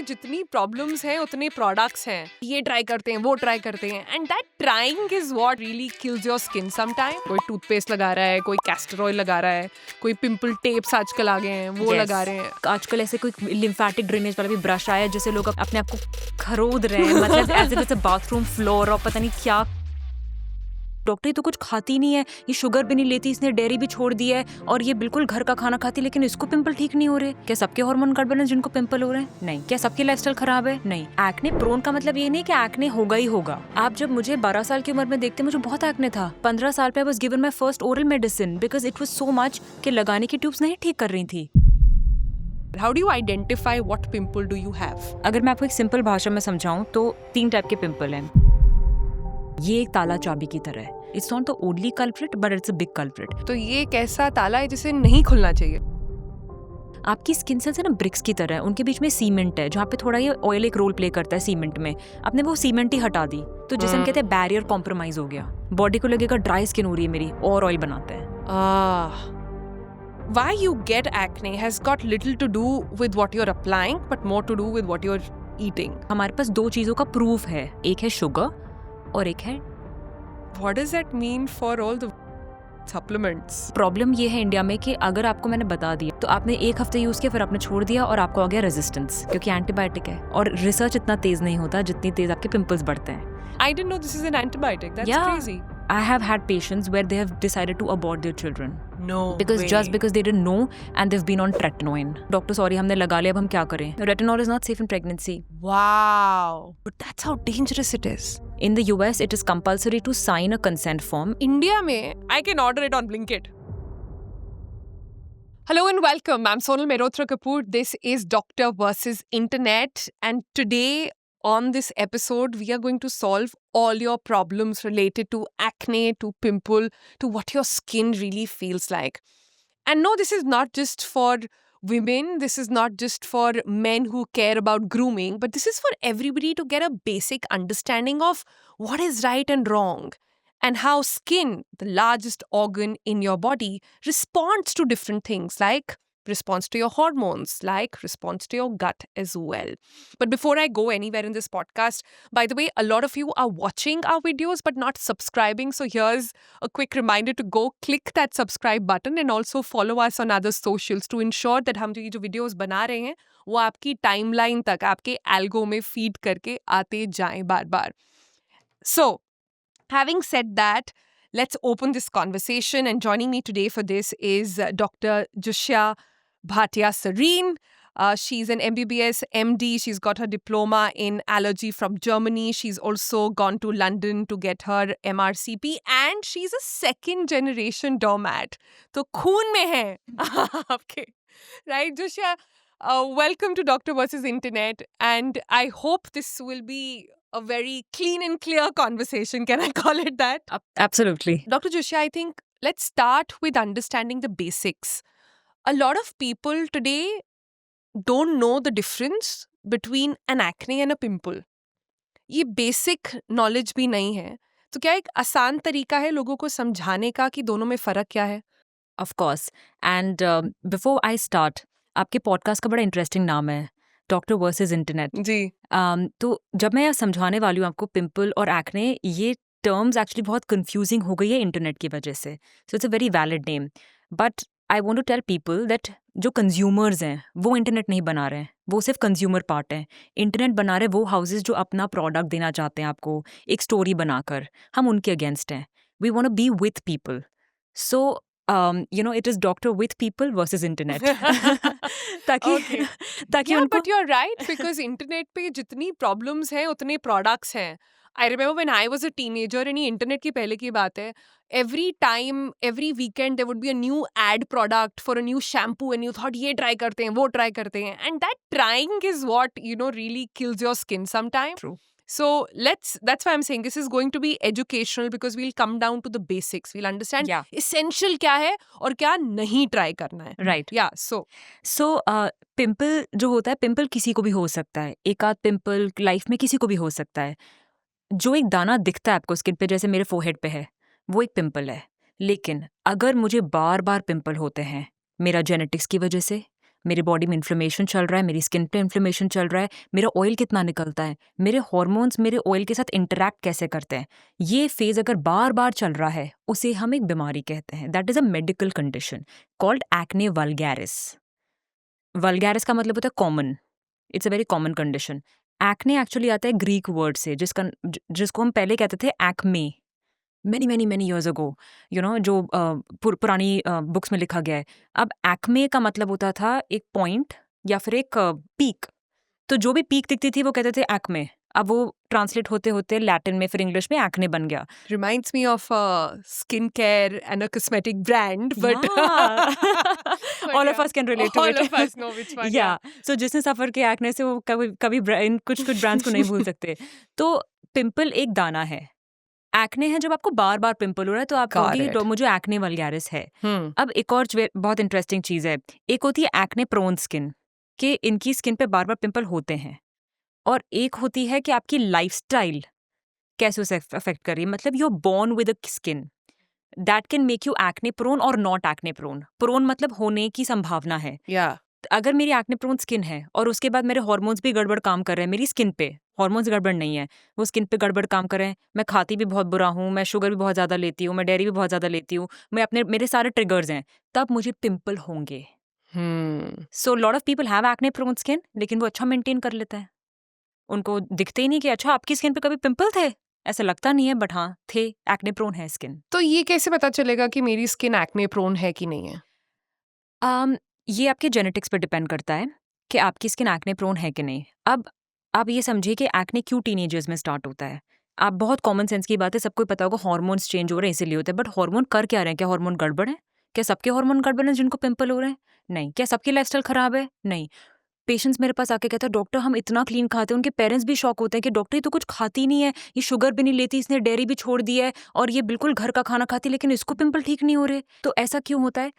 जितनी प्रॉब्लम्स हैं उतने प्रोडक्ट्स हैं. ये ट्राई करते हैं, वो ट्राई करते हैं, and that trying is what really kills your skin sometime. कोई टूथपेस्ट लगा रहा है, कोई कैस्टर ऑयल लगा रहा है, कोई पिंपल टेप्स आजकल आ गए हैं वो लगा रहे हैं. आजकल ऐसे कोई लिम्फेटिक ड्रेनेज वाला भी ब्रश आया है जिससे लोग अपने आप को खरोद रहे हैं, मतलब as if it's a bathroom floor और पता नहीं क्या. डॉक्टर ये तो कुछ खाती नहीं है, ये शुगर भी नहीं लेती, इसने डेयरी भी छोड़ दी है और ये बिल्कुल घर का खाना खाती, लेकिन इसको पिंपल ठीक नहीं हो रहे. क्या सबके हार्मोन गड़बड़ है जिनको पिंपल हो रहे हैं? नहीं. क्या सबकी लाइफस्टाइल खराब है? नहीं. एक्ने प्रोन का मतलब ये नहीं कि एक्ने होगा ही होगा. आप जब मुझे 12 साल की उम्र में देखते, मुझे बहुत एक्ने था. 15 साल पे I was given my first oral medicine because it was so much कि लगाने की ट्यूब्स नहीं ठीक कर रही थी. How do you identify what pimple do you have? अगर मैं आपको एक सिंपल भाषा में समझाऊं तो 3 टाइप के पिंपल हैं. ये एक ताला चाबी की तरह है. It's not the only culprit but it's a big culprit. तो ये एक ऐसा ताला है जिसे नहीं खुलना चाहिए. आपकी स्किन सेल्स है ना ब्रिक्स की तरह है, उनके बीच में सीमेंट है जहाँ पे थोड़ा ये ऑयल एक रोल प्ले करता है सीमेंट में. आपने वो सीमेंट ही हटा दी तो जैसे हम कहते हैं बैरियर कॉम्प्रोमाइज हो गया. बॉडी को लगेगा ड्राई स्किन हो रही है मेरी और ऑयल बनाते हैं. Why you get acne has got little to do with what you're applying but more to do with what you're eating. हमारे पास 2 चीजों का प्रूफ है, एक है शुगर और एक है. What does that mean for all the supplements? Problem ये है इंडिया में कि अगर आपको मैंने बता दिया तो आपने 1 हफ्ते यूज किया, फिर आपने छोड़ दिया और आपको आ गया रेजिस्टेंस, क्योंकि एंटीबायोटिक है और रिसर्च इतना तेज नहीं होता जितनी तेज आपके पिंपल्स बढ़ते हैं. I didn't know this is an antibiotic. That's Yeah. crazy. I have had patients where they have decided to abort their children. No Because way. just because they didn't know and they've been on tretinoin. Doctor, sorry, हमने लगा लिया, अब हम क्या करें? Retinol is not safe in pregnancy. Wow. But that's how dangerous it is. In the US, it is compulsory to sign a consent form. India mein, I can order it on Blinkit. Hello and welcome. I'm Sonal Mehrotra Kapoor. This is Doctor versus Internet. And today on this episode, we are going to solve all your problems related to acne, to pimple, to what your skin really feels like. And no, this is not just for women. This is not just for men who care about grooming, but this is for everybody to get a basic understanding of what is right and wrong and how skin, the largest organ in your body, responds to different things like response to your hormones, like response to your gut as well. But before I go anywhere in this podcast, by the way, a lot of you are watching our videos but not subscribing. So here's a quick reminder to go click that subscribe button and also follow us on other socials to ensure that हम जो videos बना रहे हैं वो आपकी timeline तक, आपके algo में feed करके आते जाएं बार-बार. So, having said that, let's open this conversation. And joining me today for this is Dr. Joshia Bhatia Sareen. She's an MBBS MD. She's got her diploma in allergy from Germany. She's also gone to London to get her MRCP. And she's a second generation doormat. So, खून में है आपके. Right, Joshia? Welcome to Doctor versus Internet. And I hope this will be a very clean and clear conversation. Can I call it that? Absolutely. Dr. Joshia, I think let's start with understanding the basics. A lot of people today don't know the difference between an acne and a pimple. ये basic knowledge भी नहीं है. तो क्या एक आसान तरीका है लोगों को समझाने का कि दोनों में फ़र्क क्या है? Of course. And before I start, आपके पॉडकास्ट का बड़ा इंटरेस्टिंग नाम है, डॉक्टर वर्सेस इंटरनेट. जी. तो जब मैं समझाने वाली हूँ आपको पिंपल और एक्ने, ये टर्म्स एक्चुअली बहुत कंफ्यूजिंग हो गई है इंटरनेट की वजह से. So it's a very valid name. But I want to tell people that जो कंज्यूमर्स हैं वो इंटरनेट नहीं बना रहे हैं, वो सिर्फ कंज्यूमर पार्ट है. इंटरनेट बना रहे वो हाउसेज जो अपना प्रोडक्ट देना चाहते हैं आपको एक स्टोरी बनाकर. हम उनके अगेंस्ट हैं. We want to be with people. So it is doctor with people versus internet. ताकि Okay. ताकि Yeah, उनको but you're right because internet पे जितनी problems हैं उतने products हैं. I remember when I was a teenager, and ये internet की पहले की बात है, every time, every weekend there would be a new ad product for a new shampoo and you thought ये try करते हैं, वो try करते हैं, and that trying is what, really kills your skin sometimes. True. So that's why I'm saying this is going to be educational because we'll come down to the basics. We'll understand Yeah. essential क्या है और क्या नहीं try करना है. Right. Yeah, so pimple जो होता है, पिंपल किसी को भी हो सकता है. एक आध पिंपल लाइफ में किसी को भी हो सकता है. जो एक दाना दिखता है आपको स्किन पे, जैसे मेरे फोरहेड पे है, वो एक पिंपल है. लेकिन अगर मुझे बार बार पिंपल होते हैं मेरा जेनेटिक्स की वजह से, मेरी बॉडी में इन्फ्लेमेशन चल रहा है, मेरी स्किन पे इन्फ्लेमेशन चल रहा है, मेरा ऑयल कितना निकलता है, मेरे हॉर्मोन्स मेरे ऑयल के साथ इंटरैक्ट कैसे करते हैं, ये फेज अगर बार बार चल रहा है उसे हम एक बीमारी कहते हैं. That is a medical condition called acne vulgaris. Vulgaris का मतलब होता है common. It's a very common condition. Acne actually आता है ग्रीक वर्ड से जिसको हम पहले कहते थे Acme. Many many many years ago, you know, जो पुरानी बुक्स में लिखा गया है. अब एक्मे का मतलब होता था एक पॉइंट या फिर एक पीक. तो जो भी पीक दिखती थी वो कहते थे एक्मे. अब वो ट्रांसलेट होते होते लैटिन में फिर इंग्लिश में एक्ने बन गया. Reminds me of a skincare and a cosmetic brand, but All of us can relate to all it. of us know which one. या सो जिसने सफर किया एक्ने से वो कभी कभी कुछ ब्रांड्स को नहीं भूल सकते. तो पिंपल एक दाना है. एक्ने है जब आपको बार बार पिंपल हो रहा है तो आप Got कहोगे it. मुझे एक्ने वल्गैरिस है. Hmm. अब एक और बहुत इंटरेस्टिंग चीज है. एक होती है एक्ने प्रोन स्किन, कि इनकी स्किन पे बार बार पिंपल होते हैं. और एक होती है कि आपकी लाइफस्टाइल कैसे उसे अफेक्ट कर रही है. मतलब you are born with a skin that can make you acne prone और नॉट एक्ने प्रोन. प्रोन मतलब होने की संभावना है. Yeah. अगर मेरी एक्ने प्रोन स्किन है और उसके बाद मेरे हार्मोन्स भी गड़बड़ काम कर रहे हैं मेरी स्किन पे, हार्मोन्स गड़बड़ नहीं है, वो स्किन पे गड़बड़ काम कर रहे हैं, मैं खाती भी बहुत बुरा हूँ, मैं शुगर भी बहुत ज़्यादा लेती हूँ, मैं डेयरी भी बहुत ज़्यादा लेती हूँ, मेरे सारे ट्रिगर्स हैं, तब मुझे पिंपल होंगे. Hmm. So lot of people have acne prone skin, लेकिन वो अच्छा मेंटेन कर लेते हैं. उनको दिखते ही नहीं कि अच्छा आपकी स्किन पे कभी पिंपल थे, ऐसा लगता नहीं है, बट हाँ थे, एक्ने प्रोन है स्किन. तो ये कैसे पता चलेगा कि मेरी स्किन एक्ने प्रोन है कि नहीं है? ये आपके जेनेटिक्स पर डिपेंड करता है कि आपकी स्किन एक्ने प्रोन है कि नहीं. अब आप ये समझिए कि एक्ने क्यों टीनेजर्स में स्टार्ट होता है. आप बहुत कॉमन सेंस की बात है, सबको पता होगा हार्मोन्स चेंज हो रहे हैं इसीलिए होता है. बट हार्मोन कर क्या रहे हैं? क्या हार्मोन गड़बड़ है? क्या सबके हार्मोन गड़बड़ हैं जिनको पिंपल हो रहे हैं? नहीं. क्या सबकी लाइफस्टाइल खराब है? नहीं. पेशेंट्स मेरे पास आके कहते हैं डॉक्टर हम इतना क्लीन खाते हैं, उनके पेरेंट्स भी शॉक होते हैं कि डॉक्टर ये तो कुछ खाती नहीं है, ये शुगर भी नहीं लेती, इसने डेयरी भी छोड़ दी है और ये बिल्कुल घर का खाना खाती, लेकिन इसको पिंपल ठीक नहीं हो रहे. तो ऐसा क्यों होता है?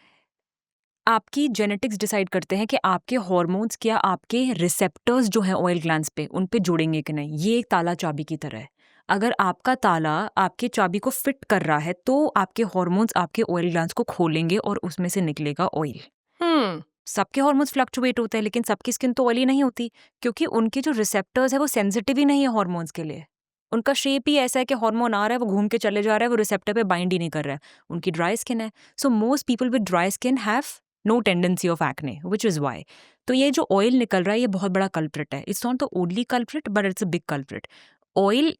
आपकी जेनेटिक्स डिसाइड करते हैं कि आपके हार्मोन्स क्या आपके रिसेप्टर्स जो हैं ऑयल ग्लैंड्स पे उन पे जुड़ेंगे कि नहीं. ये एक ताला चाबी की तरह है. अगर आपका ताला आपके चाबी को फिट कर रहा है तो आपके हार्मोन्स आपके ऑयल ग्लैंड्स को खोलेंगे और उसमें से निकलेगा ऑयल. सबके हार्मोन्स फ्लक्चुएट होते हैं, लेकिन सबकी स्किन तो ऑयली नहीं होती, क्योंकि उनके जो रिसेप्टर्स है वो सेंसिटिव ही नहीं है हार्मोन्स के लिए. उनका शेप ही ऐसा है कि हार्मोन आ रहा है, वो घूम के चले जा रहा है, वो रिसेप्टर पे बाइंड ही नहीं कर रहा है. उनकी ड्राई स्किन है. So most people with dry skin have no tendency of acne, which is why. तो ये जो ऑयल निकल रहा है ये बहुत बड़ा कल्प्रिट है. It's not the only culprit but it's a big culprit. Oil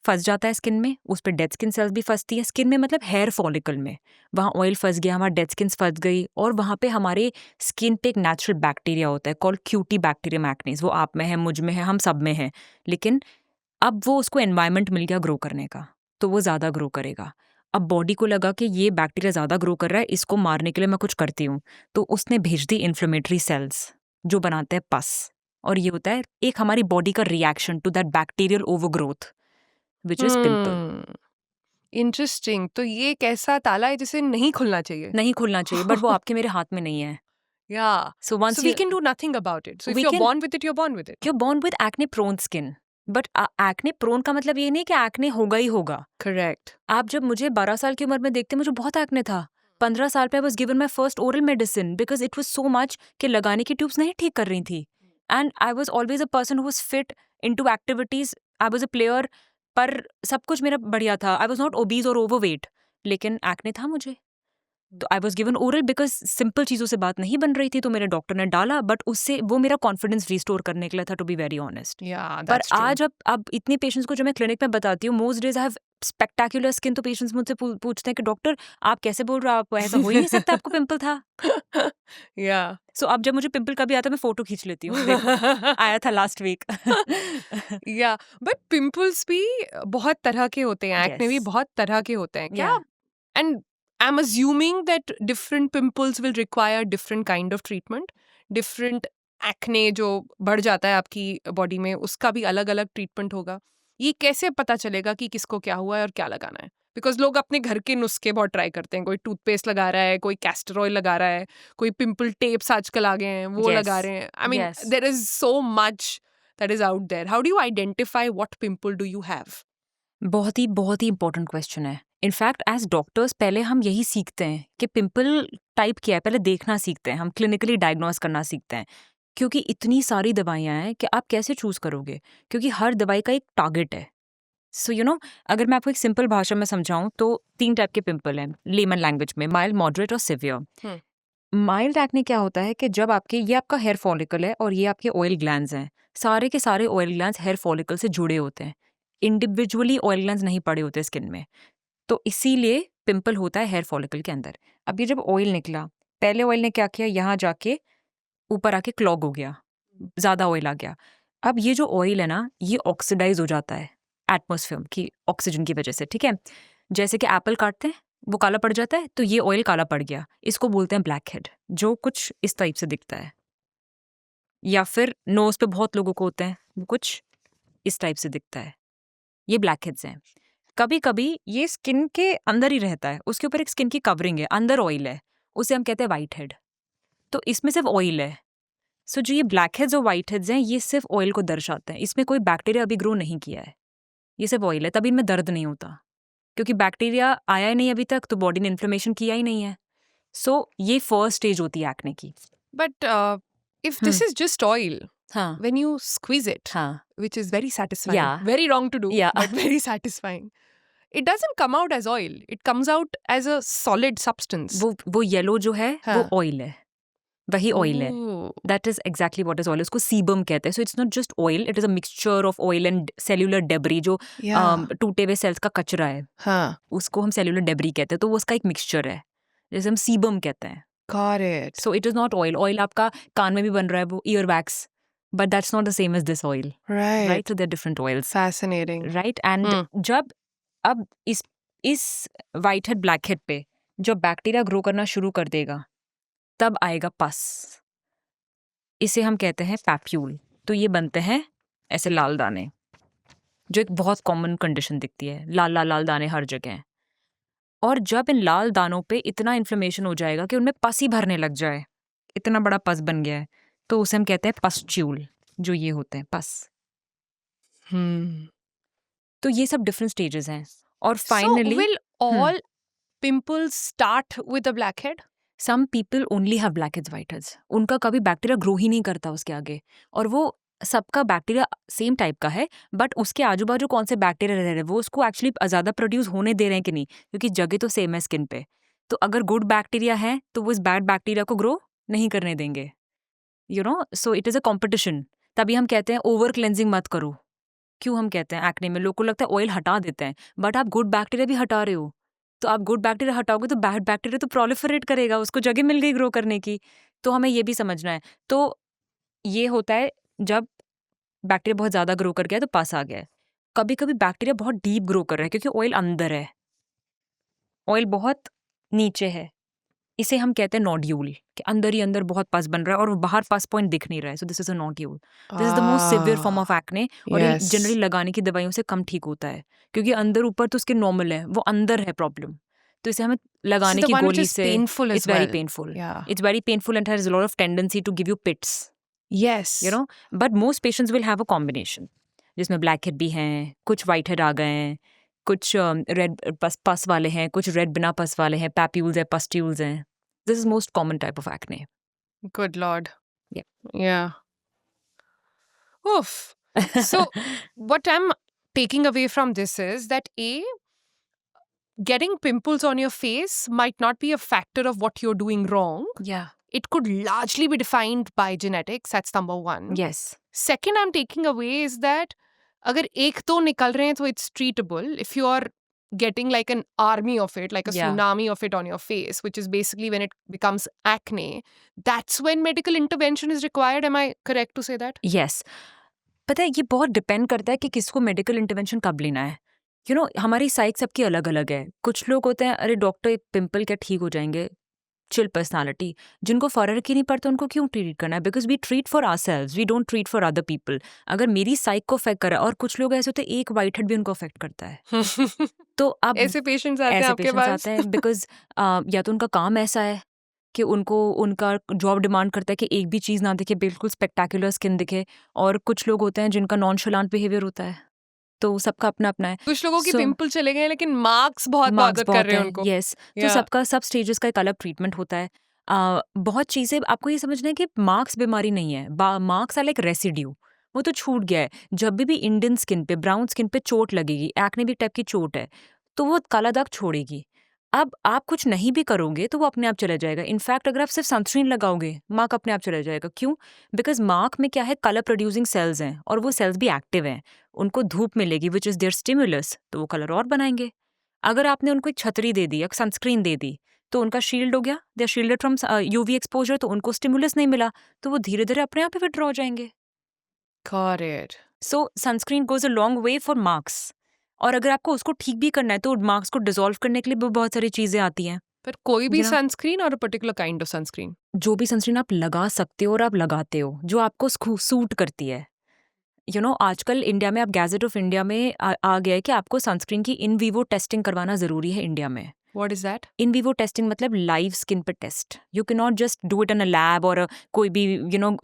फंस जाता है स्किन में, उस पर डेड स्किन सेल्स भी फंसती है. स्किन में मतलब हेयर फॉलिकल में, वहाँ ऑयल फंस गया, हमारा डेड स्किन फंस गई, और वहाँ पे हमारे स्किन पे एक नेचुरल बैक्टीरिया होता है कॉल्ड क्यूटी बैक्टीरियम एक्नेस. वो आप में है, मुझ में है, हम सब में है. लेकिन अब वो उसको एनवायरनमेंट मिल गया ग्रो करने का, तो वो ज़्यादा ग्रो करेगा. अब बॉडी को लगा कि ये बैक्टीरिया ज़्यादा ग्रो कर रहा है, इसको मारने के लिए मैं कुछ करती हूँ, तो उसने भेज दी इन्फ्लेमेटरी सेल्स जो बनाते हैं पस. और ये होता है एक हमारी बॉडी का reaction to that bacterial overgrowth which is pimple. Interesting. तो ये एक ऐसा ताला है जिसे नहीं खुलना चाहिए. नहीं खुलना चाहिए, बट वो आपके मेरे हाथ में नहीं है. Yeah. So once So we can do nothing about it. So if we you're can- born with it, you're born with it. you're born with acne prone skin, but acne prone का मतलब ये नहीं कि acne होगा ही होगा. Correct. आप जब मुझे 12 साल की उम्र में देखते, मुझे बहुत एक्ने था. 15 साल पे I was given my first oral medicine because it was so much कि लगाने की ट्यूब्स नहीं ठीक कर रही थी. And I was always a person who was fit into activities. I was a player, पर सब कुछ मेरा बढ़िया था. आई वाज नॉट ओबीज और ओवरवेट, लेकिन एक्ने था मुझे. तो I was given oral because simple चीज़ों से बात नहीं बन रही थी, तो मेरे डॉक्टर ने डाला, बट उससे वो मेरा कॉन्फिडेंस रिस्टोर करने के लिए था, to be very honest. Yeah, पर that's true. आज अब इतने पेशेंट्स को जो मैं क्लिनिक में बताती हूँ, most days I have spectacular skin, तो पेशेंट्स मुझसे पूछते हैं कि डॉक्टर आप कैसे बोल रहे हो, आप ऐसा हो ही नहीं सकता, आपको पिंपल था. Yeah. सो अब जब मुझे पिंपल कभी आता है मैं फोटो खींच लेती हूँ, देखो आया था last week. Yeah. But pimples भी बहुत तरह के होते हैं. Acne भी Yes. बहुत तरह के होते हैं. क्या? Yeah. And I'm assuming that different pimples will require different kind of treatment. Different acne जो बढ़ जाता है आपकी बॉडी में, उसका भी अलग अलग ट्रीटमेंट होगा. ये कैसे पता चलेगा कि किसको क्या हुआ है और क्या लगाना है? बिकॉज लोग अपने घर के नुस्खे बहुत ट्राई करते हैं. कोई टूथपेस्ट लगा रहा है, कोई कैस्टर ऑयल लगा रहा है, कोई पिंपल टेप्स आजकल आ गए हैं वो Yes. लगा रहे हैं. I mean Yes. There is so much that is out there. How do you identify what pimple do you have? बहुत ही इंपॉर्टेंट क्वेश्चन है. इनफैक्ट एज डॉक्टर्स पहले हम यही सीखते हैं कि पिंपल टाइप क्या है, पहले देखना सीखते हैं, हम क्लिनिकली डायग्नोस करना सीखते हैं, क्योंकि इतनी सारी दवाइयाँ हैं कि आप कैसे चूज करोगे, क्योंकि हर दवाई का एक टारगेट है. सो अगर मैं आपको एक सिंपल भाषा में समझाऊं तो 3 टाइप के पिंपल हैं लेमन लैंग्वेज में, माइल्ड, मॉडरेट और सिवियर. माइल्ड एक्ने क्या होता है कि जब ये आपका हेयर फॉलिकल है और ये आपके ऑयल ग्लैंड्स हैं, सारे के सारे ऑयल ग्लैंड्स हेयर फॉलिकल से जुड़े होते हैं, इंडिविजुअली ऑयल ग्लैंड्स नहीं पड़े होते स्किन में, तो इसीलिए पिंपल होता है हेयर फॉलिकल के अंदर. अब ये जब ऑयल निकला, पहले ऑयल ने क्या किया, यहाँ जाके ऊपर आके क्लॉग हो गया, ज़्यादा ऑयल आ गया. अब ये जो ऑयल है ना, ये ऑक्सीडाइज हो जाता है एटमॉस्फेयर की ऑक्सीजन की वजह से, ठीक है. जैसे कि एप्पल काटते हैं, वो काला पड़ जाता है, तो ये ऑयल काला पड़ गया, इसको बोलते हैं ब्लैक हेड, जो कुछ इस टाइप से दिखता है. या फिर नोज पे बहुत लोगों को होते हैं, वो कुछ इस टाइप से दिखता है, ये ब्लैक हेड्स हैं. कभी कभी ये स्किन के अंदर ही रहता है, उसके ऊपर एक स्किन की कवरिंग है, अंदर ऑयल है, उसे हम कहते हैं वाइट हेड. तो इसमें सिर्फ ऑयल है. सो जो ये ब्लैक हेड्स और वाइट हेड्स हैं, ये सिर्फ ऑयल को दर्शाते हैं, इसमें कोई बैक्टीरिया अभी ग्रो नहीं किया है, ये सिर्फ ऑयल है, तभी इनमें दर्द नहीं होता, क्योंकि बैक्टीरिया आया ही नहीं अभी तक, तो बॉडी ने इन्फ्लेमेशन किया ही नहीं है. सो ये फर्स्ट स्टेज होती है एक्ने की. But if this is just oil, हाँ when you squeeze it, हाँ which is very satisfying, Yeah. very wrong to do, Yeah. but very satisfying, it doesn't come out as oil. It comes out as a solid substance. वो yellow जो है वो हाँ. Oil है, वही oil है. Ooh. That is exactly what is oil, उसको sebum कहते हैं. So it's not just oil, it is a mixture of oil and cellular debris, जो Yeah. टूटे हुए सेल्स का कचरा है, हाँ. उसको हम सेल्यूलर डेब्री कहते हैं, तो वो उसका एक मिक्सचर है, जैसे हम सीबम कहते हैं. Got it. So it is not oil. Oil आपका कान में भी बन रहा है, वो ear wax, but that's not the same as this oil, Right. Right. So they are different oils, Fascinating. Right. And जब अब इस वाइट हेड ब्लैक हेड पे जब बैक्टीरिया ग्रो करना शुरू कर देगा, तब आएगा पस. इसे हम कहते हैं पैप्यूल. तो ये बनते हैं ऐसे लाल दाने, जो एक बहुत कॉमन कंडीशन दिखती है, लाल लाल लाल दाने हर जगह. और जब इन लाल दानों पे इतना इन्फ्लेमेशन हो जाएगा कि उनमें पस ही भरने लग जाए, इतना बड़ा पस बन गया है, तो उसे हम कहते हैं पस्ट्यूल, जो ये होते हैं पस. Hmm. तो ये सब डिफरेंट स्टेजेस हैं. और So finally will all pimples start with a blackhead? Some people only have black heads, white heads, उनका कभी बैक्टीरिया ग्रो ही नहीं करता उसके आगे, और वो सबका बैक्टीरिया सेम टाइप का है, बट उसके आजू बाजू कौन से बैक्टीरिया रह रहे हैं, वो उसको एक्चुअली ज़्यादा प्रोड्यूस होने दे रहे हैं कि नहीं, क्योंकि जगह तो सेम है स्किन पे. तो अगर गुड बैक्टीरिया है तो वो इस बैड बैक्टीरिया को ग्रो नहीं करने देंगे, so it is a competition. तभी हम कहते हैं ओवर क्लेंजिंग मत करो. क्यों हम कहते हैं एक्ने में, लोग को लगता है ऑयल हटा देते हैं, बट आप गुड बैक्टीरिया भी हटा रहे हो. तो आप गुड बैक्टीरिया हटाओगे तो बैड बैक्टीरिया तो प्रोलिफरेट करेगा, उसको जगह मिल गई ग्रो करने की. तो हमें ये भी समझना है. तो ये होता है जब बैक्टीरिया बहुत ज़्यादा ग्रो कर गया तो पस आ गया है. कभी कभी बैक्टीरिया बहुत डीप ग्रो कर रहा है, क्योंकि ऑयल अंदर है, ऑयल बहुत नीचे है, इसे हम कहते हैं नोड्यूल, कि अंदर ही अंदर बहुत पस बन रहा है और वो बाहर पस पॉइंट दिख नहीं रहा है. सो this is a nodule. This is the most severe form of acne, और ये Yes. जनरली लगाने की दवाइयों से कम ठीक होता है, क्योंकि अंदर ऊपर तो उसके नॉर्मल है, वो अंदर है प्रॉब्लम. तो इसे हमें लगाने the की one which गोली is से painful as it's very well. Painful. Yeah. It's very painful and has a lot of tendency to give you pits, Yes. but most patients will have a combination, जिसमें black head भी हैं, कुछ white head आ गए हैं, कुछ red पस वाले हैं, कुछ रेड बिना पस वाले हैं, पैप्यूल्स है, पस्ट्यूल्स हैं. This is most common type of acne. Good Lord. Yeah. Yeah. Oof. So what I'm taking away from this is that getting pimples on your face might not be a factor of what you're doing wrong. Yeah. It could largely be defined by genetics. That's number one. Yes. Second, I'm taking away is that अगर एक दो निकल रहे हैं तो it's treatable. If you are getting like an army of it, like a Yeah. tsunami of it on your face, which is basically when it becomes acne, that's when medical intervention is required. Am I correct to say that? Yes. पता है ये बहुत depend करता है कि किसको medical intervention कब लेना है. हमारी साइक सबकी अलग अलग है. कुछ लोग होते हैं, अरे डॉक्टर पिंपल क्या ठीक हो जाएंगे, चिल पर्सनालिटी. जिनको फर्क ही नहीं पड़ता उनको क्यों ट्रीट करना है, because we treat for ourselves, we don't treat for other people. अगर मेरी साइक को अफेक्ट करा, और कुछ लोग ऐसे होते हैं एक वाइट हेड भी उनको अफेक्ट करता है, तो अब ऐसे पेशेंट्स आते हैं ऐसे आपके पेशेंट्स पास? आते हैं बिकॉज या तो उनका काम ऐसा है कि उनका जॉब डिमांड करता है कि एक भी चीज़ ना दिखे, बिल्कुल स्पेक्टेकुलर स्किन दिखे. और कुछ लोग होते हैं जिनका नॉनशलांट बिहेवियर होता है, तो सबका अपना अपना है। कुछ लोगों की So- पिंपल चले गए लेकिन मार्क्स बहुत मार्क्स बॉदर कर रहे हैं उनको। यस। तो Yeah. सबका सब स्टेजेस का एक अलग ट्रीटमेंट होता है। बहुत चीजें आपको ये समझना है कि मार्क्स बीमारी नहीं है, मार्क्स आर लाइक रेसिड्यू, वो तो छूट गया है। जब भी इंडियन स्किन पे, ब्राउन स्किन पे चोट लगेगी, एक्ने भी टाइप की चोट है, तो वो काला दाग छोड़ेगी। अब आप कुछ नहीं भी करोगे तो वो अपने आप चला जाएगा। इनफैक्ट अगर आप सिर्फ सनस्क्रीन लगाओगे, मार्क अपने आप चला जाएगा। क्यों? बिकॉज मार्क में क्या है, कलर प्रोड्यूसिंग सेल्स हैं और वो सेल्स भी एक्टिव हैं। उनको धूप मिलेगी विच इज देयर स्टिमुलस, तो वो कलर और बनाएंगे। अगर आपने उनको एक छतरी दे दी, एक सनस्क्रीन दे दी, तो उनका शील्ड हो गया, they are shielded from UV exposure, तो उनको स्टिमुलस नहीं मिला, तो वो धीरे धीरे अपने आप ही विड्रॉ हो जाएंगे। Got it. So sunscreen goes a long way for marks. और अगर आपको उसको ठीक भी करना है तो मार्क्स को डिसॉल्व करने के लिए भी बहुत सारी चीजें आती हैं। पर कोई भी You know- सनस्क्रीन और पर्टिकुलर काइंड ऑफ सनस्क्रीन? जो भी सनस्क्रीन आप लगा सकते हो और आप लगाते हो, जो आपको सूट करती है। आजकल इंडिया में, अब गैजेट ऑफ इंडिया में आ गया है कि आपको सनस्क्रीन की इन वीवो टेस्टिंग करवाना जरूरी है इंडिया में। What is that? In vivo testing मतलब लाइव स्किन पे test. You can not just do it in a lab और कोई भी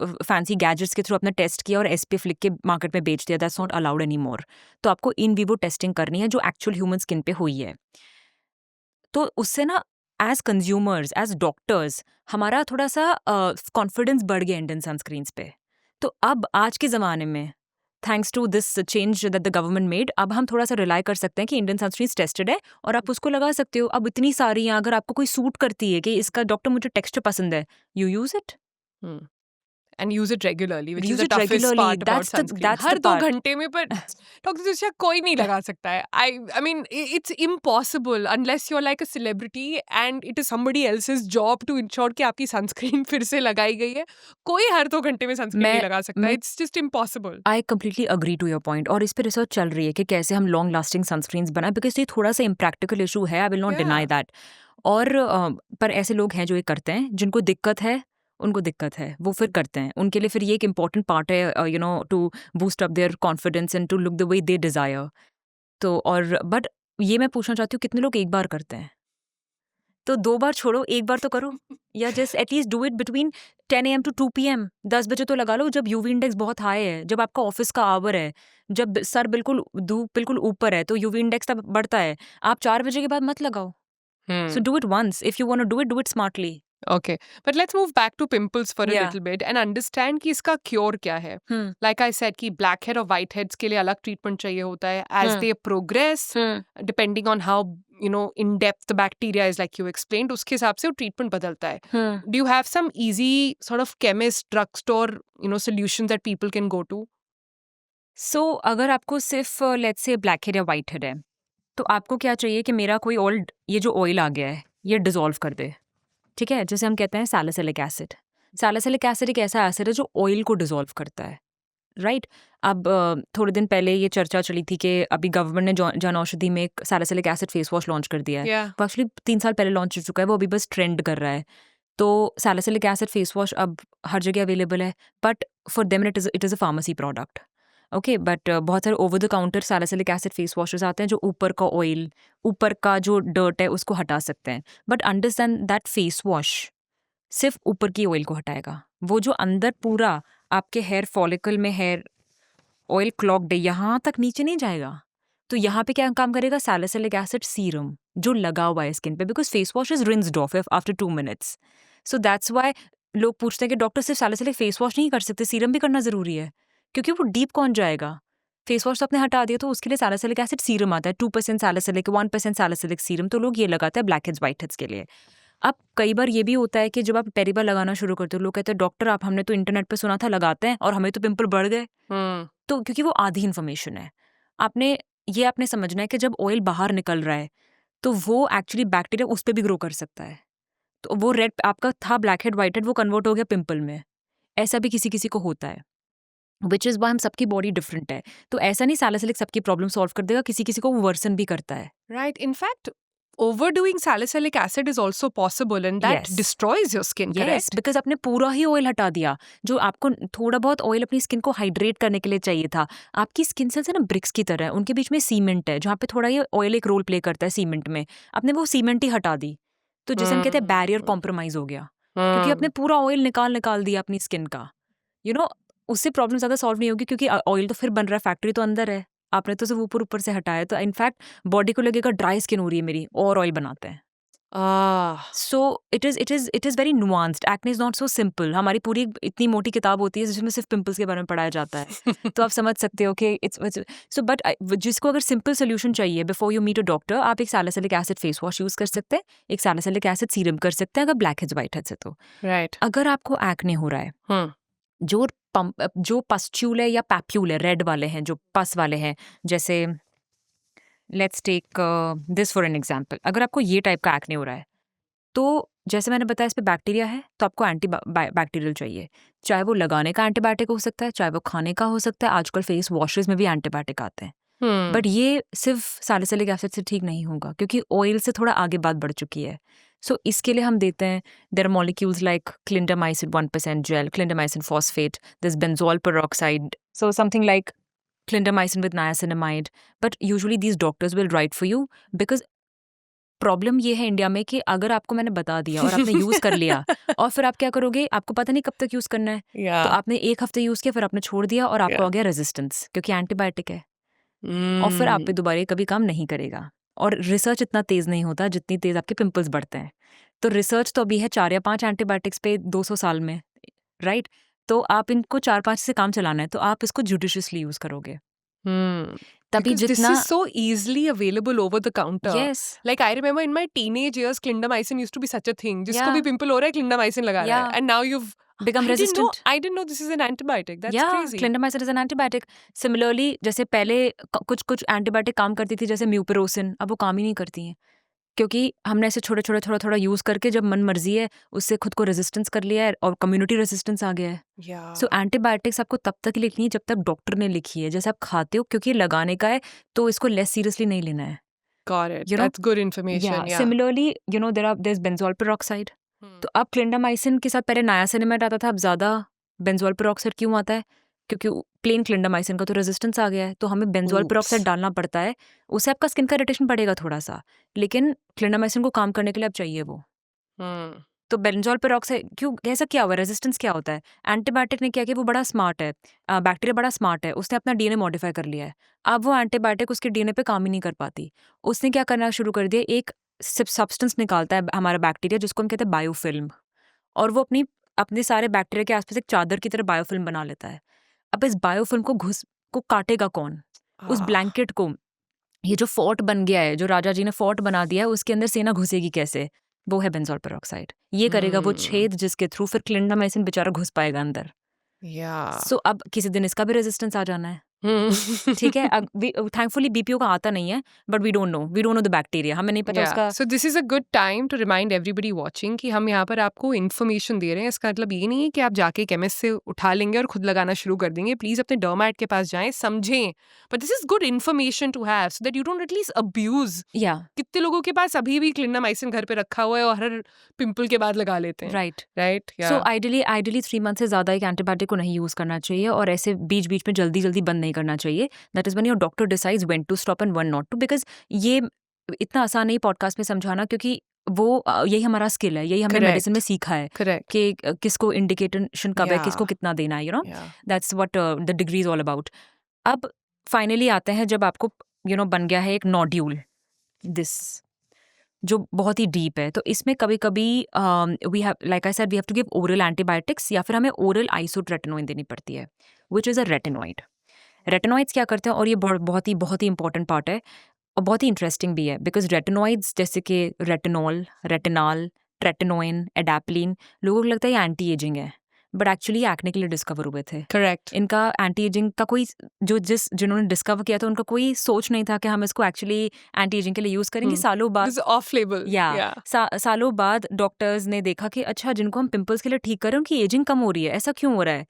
फैंसी गैजेट्स के थ्रू अपना टेस्ट किया और SPF लिख के मार्केट में बेच दिया। That's not allowed any more. तो आपको इन वीवो टेस्टिंग करनी है जो एक्चुअल ह्यूमन स्किन पे हुई है। तो उससे ना एज कंज्यूमर्स, एज डॉक्टर्स, हमारा थोड़ा सा कॉन्फिडेंस बढ़ गया इंडियन सनस्क्रीन्स पे। तो अब आज के ज़माने में, thanks to this change that the government made, अब हम थोड़ा सा रिलाई कर सकते हैं कि इंडियन सनस्क्रीन्स टेस्टेड है और आप उसको लगा सकते हो। अब इतनी सारी हैं, अगर आपको कोई सूट करती है कि इसका डॉक्टर मुझे टेक्सचर पसंद है, you use it And use it regularly, which is Use the it toughest regularly. part about That's the- sunscreen. that's her the 2 part. घंटे में, पर डॉक्टर तुषार कोई नहीं लगा सकता है। I mean, it's impossible unless you're like a celebrity and it is somebody else's job to ensure कि आपकी सनस्क्रीन फिर से लगाई गई है। कोई हर 2 घंटे में सनस्क्रीन नहीं लगा सकता। It's just impossible. I completely agree to your point. और इस पे रिसर्च चल रही है कि कैसे हम लॉन्ग लास्टिंग सनस्क्रीन्स बनाए, बिकॉज ये थोड़ा सा इम्प्रैक्टिकल इशू है, I will not Yeah. Deny that. और पर ऐसे लोग हैं जो ये करते हैं, जिनको दिक्कत है, उनको दिक्कत है, वो फिर करते हैं। उनके लिए फिर ये एक इम्पॉर्टेंट पार्ट है, to boost up their confidence and to look the way they desire. तो और बट ये मैं पूछना चाहती हूँ, कितने लोग एक बार करते हैं? तो 2 बार छोड़ो, 1 बार तो करो। या just at least do it between 10 AM to 2 PM। 10 बजे तो लगा लो, जब यूवी इंडेक्स बहुत हाई है, जब आपका ऑफिस का आवर है, जब सर बिल्कुल धूप बिल्कुल ऊपर है, तो यूवी इंडेक्स तब बढ़ता है। आप 4 बजे के बाद मत लगाओ। So do it once. If you want to do it smartly. Okay, but let's move back to pimples for a Yeah. little bit and understand कि इसका cure क्या है। Like I said कि black head और white heads के लिए अलग treatment चाहिए होता है as they progress, depending on how in depth the bacteria is, like you explained, उसके हिसाब से वो treatment बदलता है। Do you have some easy sort of chemist, drugstore solutions that people can go to? सो अगर आपको सिर्फ लेट्स से ब्लैक हेड या वाइट हेड है, तो आपको क्या चाहिए कि मेरा कोई ओल्ड, ये जो ऑयल आ गया है ये डिसॉल्व कर दे। ठीक है, जैसे हम कहते हैं सैलिसिलिक एसिड। सैलिसिलिक एसिड एक ऐसा एसिड है जो ऑयल को डिसॉल्व करता है, राइट? अब थोड़े दिन पहले ये चर्चा चली थी कि अभी गवर्नमेंट ने जन औषधि में एक salicylic acid face wash launch कर दिया है। Yeah. वो एक्चुअली 3 साल पहले लॉन्च हो चुका है, वो अभी बस ट्रेंड कर रहा है। तो सैलिसिलिक एसिड फेस वॉश अब हर जगह अवेलेबल है, but for them it is a pharmacy product. Okay, but बहुत सारे over the counter salicylic acid face washes आते हैं जो ऊपर का ऑयल, ऊपर का जो डर्ट है उसको हटा सकते हैं। But understand that face wash सिर्फ ऊपर की ऑयल को हटाएगा। वो जो अंदर पूरा आपके हेयर फॉलिकल में हेयर ऑयल क्लॉग्ड है, यहाँ तक नीचे नहीं जाएगा। तो यहाँ पे क्या काम करेगा? सैलिसिलिक एसिड सीरम जो लगा हुआ है स्किन पे, because face wash is rinsed of after 2 minutes। So that's why लोग पूछते हैं कि डॉक्टर सिर्फ सैलिसिलिक फेस वॉश नहीं कर सकते, सीरम भी करना जरूरी है, क्योंकि वो डीप कौन जाएगा? फेस वॉश तो आपने हटा दिया, तो उसके लिए सैलिसिलिक एसिड सीरम आता है, 2% सैलिसिलिक, 1% सैलिसिलिक सीरम। तो लोग ये लगाते हैं ब्लैक हेड्स वाइट हेड्स के लिए। अब कई बार ये भी होता है कि जब आप पहली बार लगाना शुरू करते हो, लोग कहते हैं डॉक्टर आप, हमने तो इंटरनेट पे सुना था लगाते हैं और हमें तो पिंपल बढ़ गए। तो क्योंकि वो आधी इन्फॉर्मेशन है। आपने समझना है कि जब ऑयल बाहर निकल रहा है तो वो एक्चुअली बैक्टीरिया उस पर भी ग्रो कर सकता है। तो वो रेड आपका था ब्लैक हेड वाइट हेड, वो कन्वर्ट हो गया पिंपल में। ऐसा भी किसी किसी को होता है, विच इज़ वाई हम सबकी बॉडी डिफरेंट है। तो ऐसा नहीं सैलिसिलिक सबकी प्रॉब्लम सॉल्व कर देगा, किसी किसी को वो वर्सन भी करता है। Right. In fact, overdoing salicylic acid is also possible and that Yes. destroys your skin, correct? Because आपने पूरा ही ऑयल हटा दिया। जो आपको थोड़ा बहुत ऑयल अपनी स्किन को हाइड्रेट करने के लिए चाहिए था, आपकी स्किन सेल्स है ना ब्रिक्स की तरह, उनके बीच में सीमेंट है, जहाँ पे थोड़ा ये ऑयल एक रोल प्ले करता है सीमेंट में। आपने वो सीमेंट ही हटा दी, तो जिसे हम कहते हैं बैरियर कॉम्प्रोमाइज हो गया, क्योंकि आपने पूरा ऑयल निकाल दिया अपनी स्किन का। उससे प्रॉब्लम ज्यादा सॉल्व नहीं होगी, क्योंकि ऑयल तो फिर बन रहा है, फैक्ट्री तो अंदर है, आपने तो सिर्फ ऊपर ऊपर से हटाया, तो इनफैक्ट बॉडी को लगेगा ड्राई स्किन हो रही है मेरी, और ऑयल बनाते हैं. सो it is very nuanced. Acne is not so simple. हमारी पूरी इतनी मोटी किताब होती है जिसमें सिर्फ पिंपल्स के बारे में पढ़ाया जाता है. तो आप समझ सकते हो कि इट्स सो. बट जिसको अगर सिंपल सोल्यूशन चाहिए before you meet a doctor, आप एक salicylic acid face wash use कर सकते हैं, एक सैलिसिलिक एसिड सीरम कर सकते हैं अगर ब्लैक हेड्स व्हाइट हेड्स है तो. राइट. अगर आपको एक्ने हो रहा है, जो पस्ट्यूल है या पैप्यूल है, रेड वाले हैं, जो पस वाले हैं, जैसे let's take this for an example. अगर आपको ये टाइप का एक्ने हो रहा है, तो जैसे मैंने बताया इस पे बैक्टीरिया है, तो आपको एंटी बैक्टीरियल चाहिए. चाहे वो लगाने का एंटीबायोटिक हो सकता है, चाहे वो खाने का हो सकता है. आजकल फेस वॉशेस में भी एंटीबायोटिक आते हैं. बट ये सिर्फ सैलिसिलिक एसिड से ठीक नहीं होगा, क्योंकि ऑयल से थोड़ा आगे बात बढ़ चुकी है. सो इसके लिए हम देते हैं, there are molecules like clindamycin 1% gel, clindamycin phosphate, this benzoyl peroxide, so something like clindamycin with niacinamide. But usually these doctors will write for you because problem ये है इंडिया में कि अगर आपको मैंने बता दिया और आपने यूज कर लिया और फिर आप क्या करोगे, आपको पता नहीं कब तक यूज करना है. तो आपने एक हफ्ते यूज किया, फिर आपने छोड़ दिया और आपको आ गया रेजिस्टेंस, क्योंकि एंटीबायोटिक है. और फिर आप पे दोबारा ये कभी काम नहीं करेगा. और रिसर्च इतना तेज नहीं होता जितनी तेज आपके पिंपल्स बढ़ते हैं. तो रिसर्च तो अभी है 4 या 5 एंटीबायोटिक्स पे 200 साल में, राइट. तो आप इनको 4-5 से काम चलाना है, तो आप इसको जुडिशियसली यूज करोगे. तभी Because this जितना is so easily available over the counter. Yes. Like I remember in my teenage years, clindamycin used to be such a thing. जिसको Yeah. भी पिंपल हो रहा है, clindamycin लगा रहा है. Yeah. And now you've become resistant. I didn't know this is an antibiotic. That's Yeah, crazy. clindamycin is an antibiotic. Similarly, जैसे पहले कुछ एंटीबायोटिक काम करती थी, जैसे म्यूपेरोसिन, अब वो काम ही नहीं करती हैं, क्योंकि हमने ऐसे छोटे थोड़ा यूज करके जब मन मर्जी है उससे खुद को रेजिस्टेंस कर लिया है और कम्युनिटी रेजिस्टेंस आ गया है. Yeah. सो एंटीबायोटिक्स आपको तब तक लिखनी है जब तक डॉक्टर ने लिखी है. जैसे आप खाते हो, क्योंकि लगाने का है तो इसको लेस सीरियसली नहीं लेना है. Got it. You know? That's good information. Yeah. Similarly, there's benzoyl peroxide. तो अब क्लिंडामाइसिन के साथ पहले नायासिनामाइड आता था, अब ज्यादा बेंजोल पेरोक्साइड क्यों आता है? क्योंकि प्लेन क्लिंडामाइसिन का तो रेजिस्टेंस आ गया है, तो हमें बेंजोल Oops. पेरोक्साइड डालना पड़ता है. उससे आपका स्किन का इरिटेशन बढ़ेगा थोड़ा सा, लेकिन क्लिंडामाइसिन को काम करने के लिए अब चाहिए वो. तो बेंजोल पेरोक्साइड क्यों, ऐसा क्या हुआ, रेजिस्टेंस क्या होता है? एंटीबायोटिक ने क्या किया, वो बड़ा स्मार्ट है, बैक्टीरिया बड़ा स्मार्ट है, उसने अपना डीएनए मॉडिफाई कर लिया है. अब वो एंटीबायोटिक उसके डीएनए पे काम ही नहीं कर पाती. उसने क्या करना शुरू कर दिया, एक सब्सटेंस निकालता है हमारा बैक्टीरिया, जिसको हम कहते हैं बायोफिल्म, और वो अपने सारे बैक्टीरिया के आसपास एक चादर की तरह बायोफिल्म बना लेता है. अब इस बायोफिल्म को काटेगा कौन? उस ब्लैंकेट को. ये जो फोर्ट बन गया है, जो राजा जी ने फोर्ट बना दिया है, उसके अंदर सेना घुसेगी कैसे? वो है बेंजोल पेरोक्साइड. ये करेगा वो छेद जिसके थ्रू फिर क्लिंडामाइसिन बेचारा घुस पाएगा अंदर. सो अब किसी दिन इसका भी रेजिस्टेंस आ जाना है. ठीक है. थैंकफुली बीपीओ का आता नहीं है, but we don't know the bacteria, हमें नहीं पता उसका. So this is a good time to remind everybody watching कि हम यहाँ पर आपको इन्फॉर्मेशन दे रहे हैं. इसका मतलब ये नहीं है कि आप जाके केमिस्ट से उठा लेंगे और खुद लगाना शुरू कर देंगे. प्लीज अपने डर्मेट के पास जाएं, समझें. But this is good information to have so that you don't at least abuse. कितने लोगों के पास अभी भी क्लिंडामाइसिन घर पे रखा हुआ है और हर पिंपल के बाद लगा लेते हैं. राइट. सो आइडियली 3 मंथ से ज्यादा एक एंटीबायोटिक को नहीं यूज करना चाहिए, और ऐसे बीच बीच में जल्दी बंद नहीं करना चाहिए. That is when your doctor decides when to stop and when not to, because ये इतना आसान नहीं पॉडकास्ट में समझाना, क्योंकि वो यही हमारा स्किल है, यही हमने मेडिसिन में सीखा है कि किसको इंडिकेशन कब है, किसको कितना देना है. That's what the degree is all about. अब फाइनली आते हैं जब आपको बन गया है एक नोड्यूल, दिस जो बहुत ही डीप है. तो इसमें कभी कभी we have, like I said, we have to give oral antibiotics, या फिर हमें ओरल आइसोट्रेटिनोइन देनी पड़ती है, which is a retinoid. Retinoids क्या करते हैं, और ये बहुत ही इंपॉर्टेंट पार्ट है और बहुत ही इंटरेस्टिंग भी है, बिकॉज रेटिनॉइड्स जैसे कि रेटिनॉल, रेटिनाल, ट्रेटिनोइन, एडाप्लिन, लोगों को लगता है ये एंटी एजिंग है, बट एक्चुअली एक्ने के लिए डिस्कवर हुए थे. करेक्ट. इनका एंटी एजिंग का कोई जिन्होंने डिस्कवर किया था उनका कोई सोच नहीं था कि हम इसको एक्चुअली एंटी एजिंग के लिए यूज करेंगे. सालों बाद ऑफ लेबल सालों बाद डॉक्टर्स ने देखा कि अच्छा, जिनको हम पिंपल्स के लिए ठीक कर रहे हैं उनकी एजिंग कम हो रही है, ऐसा क्यों हो रहा है?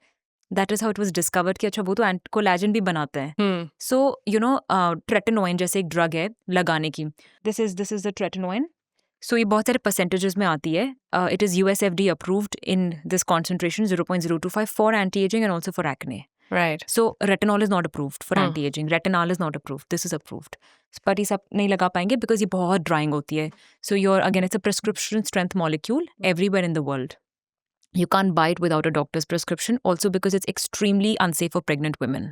That is how it was discovered कि अच्छा, वो तो कोलैजन भी बनाते हैं. सो ट्रेटिनोइन जैसे एक ड्रग है लगाने की. This is the tretinoin. So ये बहुत सारे परसेंटेजेस में आती है. It is USFDA approved in this concentration 0.025 for anti ageing and also for acne. Right. So retinol is not approved for anti-aging. Retinal is not approved. This is approved. पर ये सब नहीं लगा पाएंगे because ये बहुत drying होती है. So it's a prescription strength molecule everywhere in the world. You can't buy it without a doctor's prescription, also because it's extremely unsafe for pregnant women.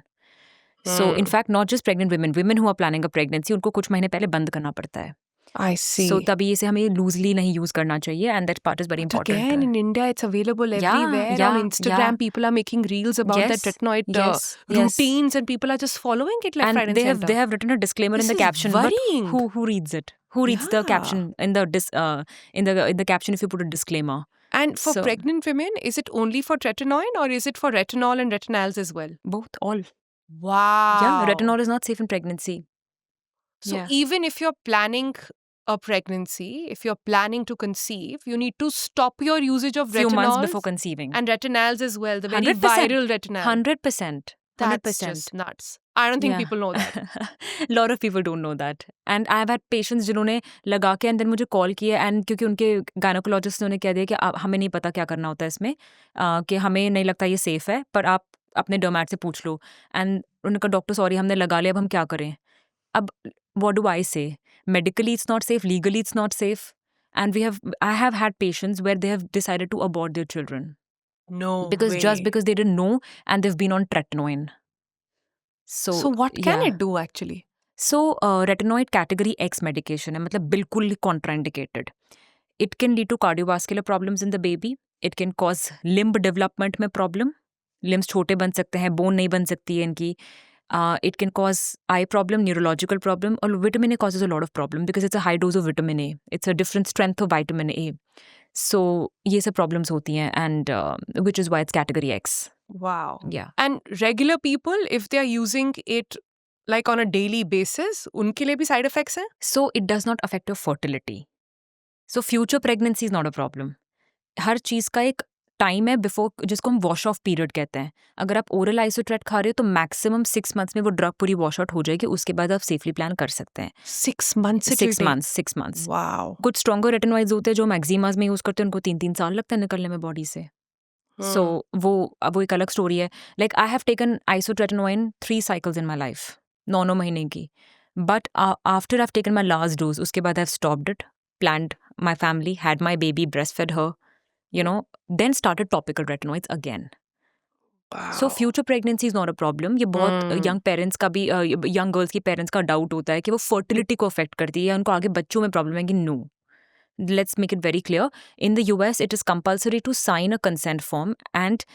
So in fact not just pregnant women who are planning a pregnancy, उनको कुछ महीने पहले बंद करना पड़ता है. I see. So तभी इसे हमें लूजली नहीं यूज करना चाहिए, and that part is very But important. again, in India, it's available Yeah, everywhere. yeah, On Instagram, yeah. people are making reels about that Yes, retinoid yes, yes. routines, and people are just following it left, And right, and they center. have written a disclaimer This in the is caption. worrying. But who reads it? Who reads the Yeah. caption in the caption if you put a disclaimer? And for So- pregnant women, is it only for tretinoin or is it for retinol and retinals as well? Both, all. Wow. Yeah, retinol is not safe in pregnancy. So Yeah. even if you're planning a pregnancy, if you're planning to conceive, you need to stop your usage of Few months retinols before conceiving. and retinals as well, the very 100%. viral retinal. 100%. That's 100%. just nuts. I don't think Yeah. people know that. lot of people don't know that. And I've had patients जिन्होंने लगा के and then मुझे call किया, and क्योंकि उनके gynaecologist ने उन्हें कह दिया कि हमें नहीं पता क्या करना होता है इसमें, कि हमें नहीं लगता ये सेफ है, पर आप अपने डोमैट से पूछ लो. एंड उनका डॉक्टर सॉरी हमने लगा लिया, अब हम क्या करें. अब what do I say? Medically it's not safe, legally it's not safe. And I have had patients where they have decided to abort their children. No Because way. just because they didn't know and they've been on tretinoin. So what can it do actually? So retinoid category X medication है, मतलब बिल्कुल contraindicated. It can lead to cardiovascular problems in the baby. It can cause limb development में problem. Limbs छोटे बन सकते हैं, bone नहीं बन सकती है इनकी. It can cause eye problem, neurological problem, or vitamin A causes a lot of problem because it's a high dose of vitamin A. It's a different strength of vitamin A. So ये सब problems होती हैं, and which is why it's category X. Wow. Yeah. And regular people, if they are using it like on a daily basis, उनके लिए भी side effects हैं? So it does not affect your fertility. So future pregnancy is not a problem. हर चीज़ का एक time है before, जिसको हम wash off period कहते हैं. अगर आप ओरल आइसोट्रेट खा रहे हो तो मैक्सिमम 6 मंथ्स में वो ड्रग पूरी वॉश आउट हो जाएगी, उसके बाद आप सेफली प्लान कर सकते हैं. 6 months it will 6 take? months 6 months. Wow. कुछ स्ट्रॉन्गर रेटिनॉइड्स होते हैं जो हम एक्जिमाज में यूज़ करते हैं, उनको 3-3 साल लगता है निकलने में बॉडी से. सो वो एक अलग स्टोरी है. Like I have taken isotretinoin 3 cycles in my life, 9 महीने की. But after I have taken my last dose, उसके बाद I have stopped it, planned my family, had my baby, breastfed her, then started topical retinoids again. Wow. So future pregnancy is not a problem. ये बहुत young parents का भी young girls की parents का doubt होता है कि वो fertility को affect करती है या उनको आगे बच्चों में problem है कि no. Let's make it very clear. In the US, it is compulsory to sign a consent form, and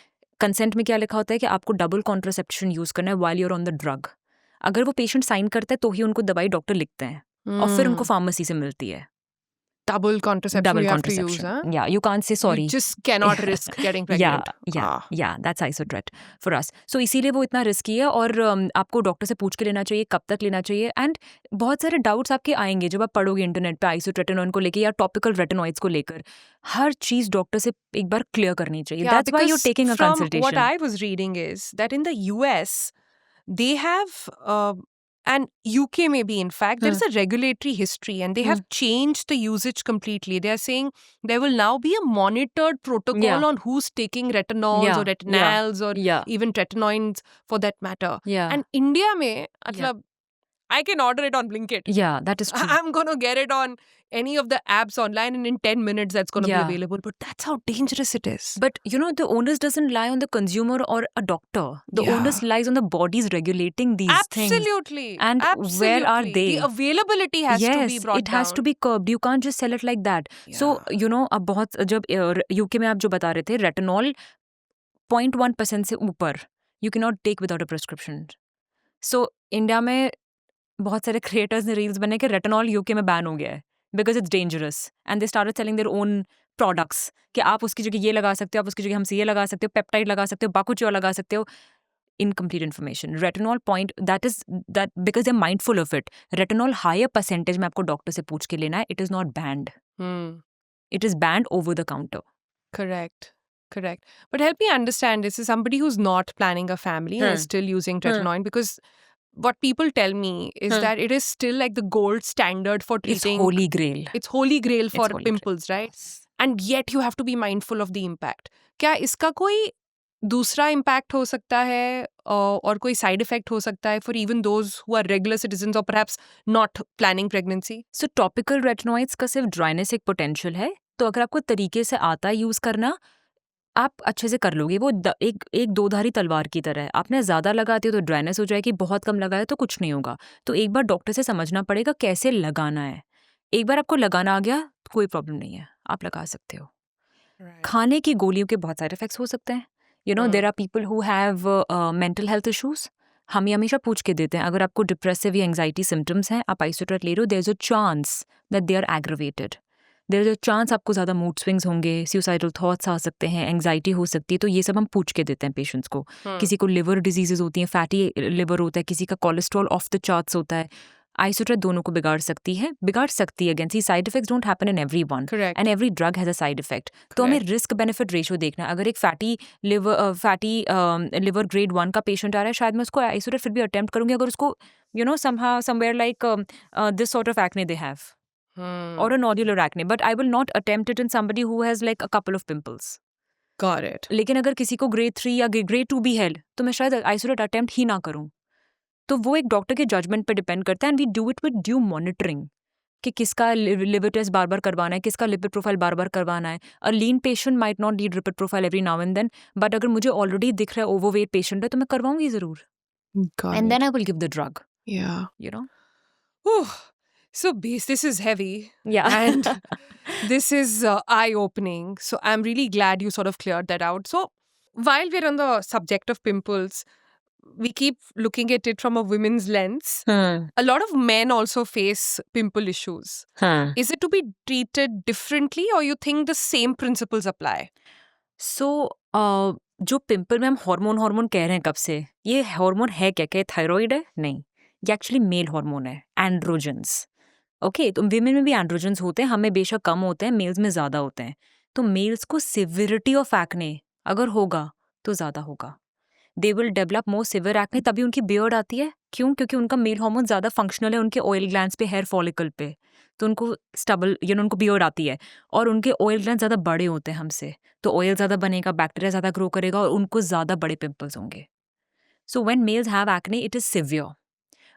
consent में क्या लिखा होता है कि आपको double contraception use करना है while you're on the drug. अगर वो patient sign करता है तो ही उनको दवाई डॉक्टर लिखते हैं और फिर उनको फार्मेसी से मिलती है. double contraception Double you contraception. have to use, huh? Yeah, you can't say sorry. You just cannot risk getting pregnant. Yeah, that's isotret for us. So इसीलिए वो इतना रिस्की है, और आपको डॉक्टर से पूछ के लेना चाहिए कब तक लेना चाहिए. एंड बहुत सारे डाउट्स आपके आएंगे जब आप पढ़ोगे इंटरनेट पे आइसोट्रेटिनोइन को लेके या टॉपिकल रेटिनॉइड्स को लेकर. हर चीज डॉक्टर से एक बार क्लियर करनी चाहिए. Yeah, That's why you're because taking a from consultation. what I was reading is that in the US, they have, and UK maybe in fact, there is a regulatory history and they have changed the usage completely. They are saying there will now be a monitored protocol Yeah. on who's taking retinols Yeah, or retinals or Yeah. even tretinoins for that matter. Yeah. And India mein, matlab, I can order it on Blinkit. Yeah, that is true. I'm going to get it on any of the apps online and in 10 minutes that's going to Yeah. be available. But that's how dangerous it is. But the onus doesn't lie on the consumer or a doctor. The Yeah. onus lies on the bodies regulating these things. Absolutely. And Absolutely. where are they? The availability has to be brought it has down. to be curbed. You can't just sell it like that. So, अब बहुत जब UK में आप जो बता रहे थे, retinol 0.1% से ऊपर you cannot take without a prescription. So, India में बहुत सारे क्रिएटर्स ने रील्स बने कि रेटिनॉल यूके में बैन हो गया है because it's dangerous, and they started selling their own products कि आप उसकी जगह ये लगा सकते हो, आप उसकी जगह हमसे ये लगा सकते हो, पेप्टाइड लगा सकते हो, बाकुचियो लगा सकते हो. Incomplete information. Retinol point, that because they're mindful of it. Retinol higher percentage में आपको डॉक्टर से पूछ के लेना है. It is not banned. It is banned over the counter. Correct. But help me understand, this is somebody who's not planning a family and is still using tretinoin, because what people tell me is that it is still like the gold standard for treating. It's holy grail. It's holy grail for holy pimples, right? And yet you have to be mindful of the impact. क्या इसका कोई दूसरा impact हो सकता है और कोई side effect हो सकता है for even those who are regular citizens or perhaps not planning pregnancy? So topical retinoids का सिर्फ dryness एक potential है. तो अगर आपको तरीके से आता है यूज करना, आप अच्छे से कर लोगे। वो एक दो-धारी तलवार की तरह है। आपने ज़्यादा लगाते हो तो ड्राइनेस हो जाएगी, बहुत कम लगाया तो कुछ नहीं होगा। तो एक बार डॉक्टर से समझना पड़ेगा कैसे लगाना है। एक बार आपको लगाना आ गया तो कोई प्रॉब्लम नहीं है, आप लगा सकते हो। Right. खाने की गोलियों के बहुत साइड इफेक्ट्स हो सकते हैं। There are people who have mental health issues. हम ये हमेशा पूछ के देते हैं, अगर आपको डिप्रेसिव या एंग्जाइटी सिम्टम्स हैं, आप आइसोट्रेट ले रहे हो, there is a chance that they are aggravated. There is a chance आपको ज़्यादा मूड स्विंग्स होंगे, सुसाइडल थॉट्स आ सकते हैं, एंग्जाइटी हो सकती है। तो ये सब हम पूछ के देते हैं पेशेंट्स को। किसी को लिवर डिजीजेज होती हैं, फैटी लिवर होता है, किसी का कोलेस्ट्रॉल ऑफ द चार्ट्स होता है। आइसोट्रेट दोनों को बिगाड़ सकती है again. See side effects don't happen in everyone Correct. And every drug has a side effect. तो हमें रिस्क बेनिफिट रेशियो देखना है। अगर एक फैटी लिवर ग्रेड 1 का पेशेंट आ रहा है, शायद मैं उसको आइसोट्रेट फिर भी अटेम्प्ट करूंगी अगर उसको somewhere like this sort of acne they have or a nodular acne, but I will not attempt it in somebody who has like a couple of pimples. Got it. लेकिन अगर किसी को ग्रेड 3 या grade 2 भी है तो मैं शायद आइसोलेट अटेम्प्ट ही ना करूं। तो वो एक डॉक्टर के जजमेंट पे डिपेंड करता है and we do it with due monitoring कि किसका लिवर टेस्ट बार बार करवाना है, किसका लिपिड प्रोफाइल बार बार करवाना है। A lean patient might not need lipid profile every now and then, but अगर मुझे ऑलरेडी दिख रहा है ओवरवेट पेशेंट है तो मैं करवाऊंगी जरूर Got and it. Then I will give the drug, Yeah. You know. Whew. So, this is heavy. Yeah. And this is eye-opening. So, I'm really glad you sort of cleared that out. So, while we're on the subject of pimples, we keep looking at it from a women's lens. A lot of men also face pimple issues. Is it to be treated differently, or you think the same principles apply? सो जो pimple में हम hormone कह रहे हैं कब से, ये hormone है क्या थायराइड है? नहीं, ये एक्चुअली मेल हार्मोन है, एंड्रोजन्स। ओके, तो विमेन में भी एंड्रोजन्स होते हैं, हमें बेशक कम होते हैं, मेल्स में ज़्यादा होते हैं। तो मेल्स को सिविरिटी ऑफ एक्ने अगर होगा तो ज़्यादा होगा। They will develop more severe acne, तभी उनकी बियर्ड आती है। क्यों? क्योंकि उनका मेल हार्मोन ज़्यादा फंक्शनल है उनके ऑयल ग्लैंड्स पे, हेयर फॉलिकल पे, तो उनको स्टबल उनको बियर्ड आती है। और उनके ऑयल ग्लैंड ज़्यादा बड़े होते हैं हमसे, तो ऑयल ज़्यादा बनेगा, बैक्टीरिया ज़्यादा ग्रो करेगा और उनको ज़्यादा बड़े पिंपल्स होंगे। So when males have acne it is severe,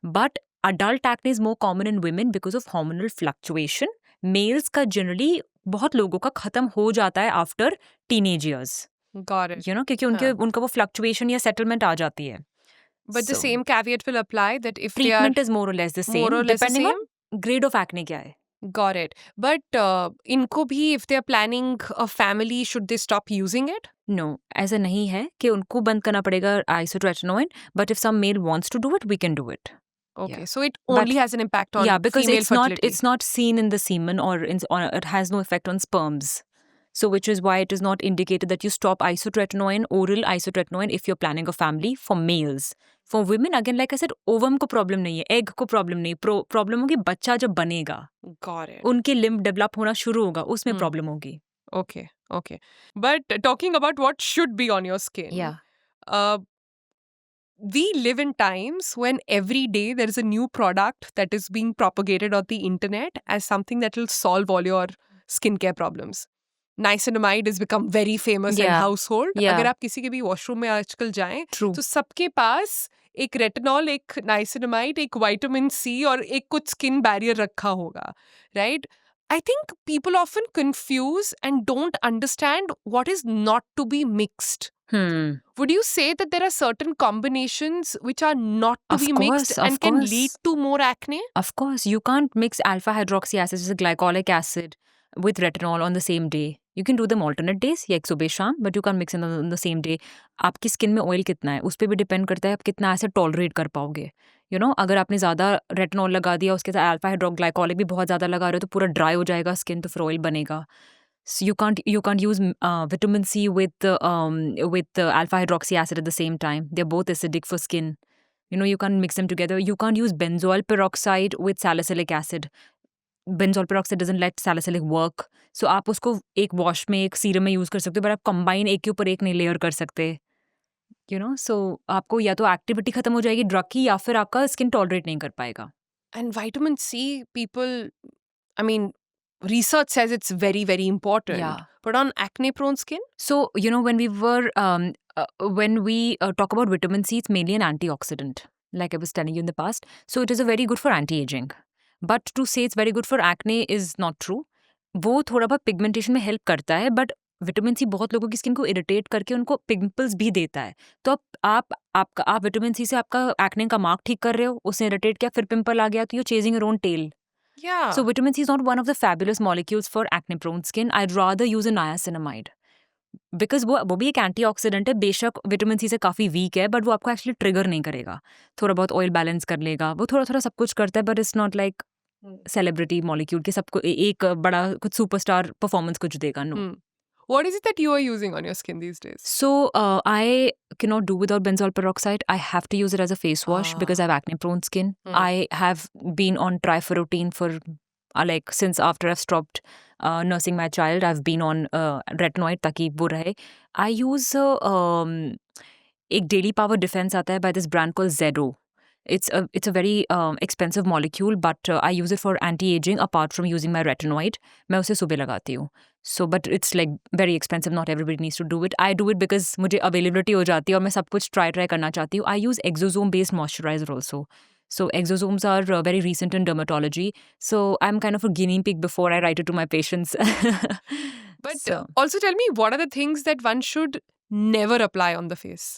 but adult acne is more common in women because of hormonal fluctuation. Males का जनरली बहुत लोगों का खत्म हो जाता है after teenage years, Got it. क्योंकि उनका वो फ्लक्चुएशन या सेटलमेंट आ जाती है। But the So, same caveat will apply that if they are treatment is more और less the same, more or less the depending same. On grade of acne क्या है। Got it. But इनको भी if they are planning a family, should they stop using it? नो, ऐसा नहीं है कि उनको बंद करना पड़ेगा isotretinoin, but if some male wants to do it we can do it. Okay, Yeah. so it But- only has an impact on Yeah, because female it's fertility. not seen in the semen or it has no effect on sperms. So which is why it is not indicated that you stop isotretinoin, oral isotretinoin, if you're planning a family for males. For women, again, like I said, ovum को problem नहीं है, egg को problem नहीं, problem होगी बच्चा जब बनेगा, Got it. उनके लिम्ब डेवलप होना शुरू होगा, उसमें प्रॉब्लम होगी। Okay, okay. But talking about what should be on your skin. Uh, we live in times when every day there is a new product that is being propagated on the internet as something that will solve all your skincare problems. Niacinamide has become very famous in Yeah. household. Yeah. अगर आप किसी के भी washroom में आजकल जाएं True. तो सबके पास एक रेटिनॉल, एक नाइसिनामाइड, एक विटामिन सी और एक कुछ स्किन बैरियर रखा होगा, right? I think people often confuse and don't understand what is not to be mixed. Would you say that there are certain combinations which are not to Of be mixed course, and of can course. lead to more acne? Of course, you can't mix alpha hydroxy acid, which is a glycolic acid, with retinol on the same day. You can do them alternate days, या एक सुबह शाम, but you can't mix them on the same day. आपकी skin में oil कितना है, उस पर भी डिपेंड करता है आप कितना एसिड टॉलरेट कर पाओगे। अगर आपने ज़्यादा रेटिनॉल लगा दिया, उसके साथ अल्फा हाइड्रोग्लाइकोलिक भी बहुत ज़्यादा लगा रहे हो, तो पूरा ड्राई हो जाएगा स्किन, तो फिर ऑयल बनेगा। So you can't use vitamin C with alpha hydroxy acid at the same time. They're both acidic for skin. You can't mix them together. You can't use benzoyl peroxide with salicylic acid. Benzoyl peroxide doesn't let salicylic work. So आप उसको एक wash में, एक serum में use कर सकते हो, पर आप कंबाइन एक के ऊपर एक नहीं लेयर कर सकते। So आपको या तो एक्टिविटी खत्म हो जाएगी ड्रग की, या फिर आपका स्किन टॉलरेट नहीं कर पाएगा। And vitamin C, people, I mean, research says it's very, very important. Yeah. But on acne-prone skin? So, when we talk about vitamin C, it's mainly an antioxidant, like I was telling you in the past. So, it is very good for anti-aging. But to say it's very good for acne is not true. वो थोड़ा बहुत pigmentation में help करता है, but vitamin C बहुत लोगों की skin को इरिटेट करके उनको पिंपल्स भी देता है। तो आप विटामिन सी से आपका एक्ने का मार्क ठीक कर रहे हो, उसने इरिटेट किया, फिर पिंपल आ गया, तो you chasing your own tail. Yeah. So vitamin C is not one of the fabulous molecules for acne prone skin. I'd rather use a niacinamide. Because वो भी एक एंटीऑक्सीडेंट है, बेशक विटामिन सी से काफ़ी वीक है, बट वो आपको एक्चुअली ट्रिगर नहीं करेगा। थोड़ा बहुत ऑयल बैलेंस कर लेगा, वो थोड़ा थोड़ा सब कुछ करता है, but it's not like celebrity molecule के सबको एक बड़ा कुछ सुपरस्टार परफॉर्मेंस कुछ देगा। No. What is it that you are using on your skin these days? So I cannot do without benzoyl peroxide. I have to use it as a face wash because I have acne prone skin. I have been on triferotine for like since after I've stopped nursing my child. I've been on retinoid ताकि वो रहे. I use एक daily power defense आता है by this brand called Zedo. It's a very expensive molecule, but I use it for anti-aging apart from using my retinoid. मैं उसे सुबह लगाती हूँ. So, but it's like very expensive. Not everybody needs to do it. I do it because मुझे availability हो जाती है और मैं सब कुछ try करना चाहती हूँ. I use exosome based moisturizer also. So exosomes are very recent in dermatology. So I'm kind of a guinea pig before I write it to my patients. But also tell me, what are the things that one should never apply on the face?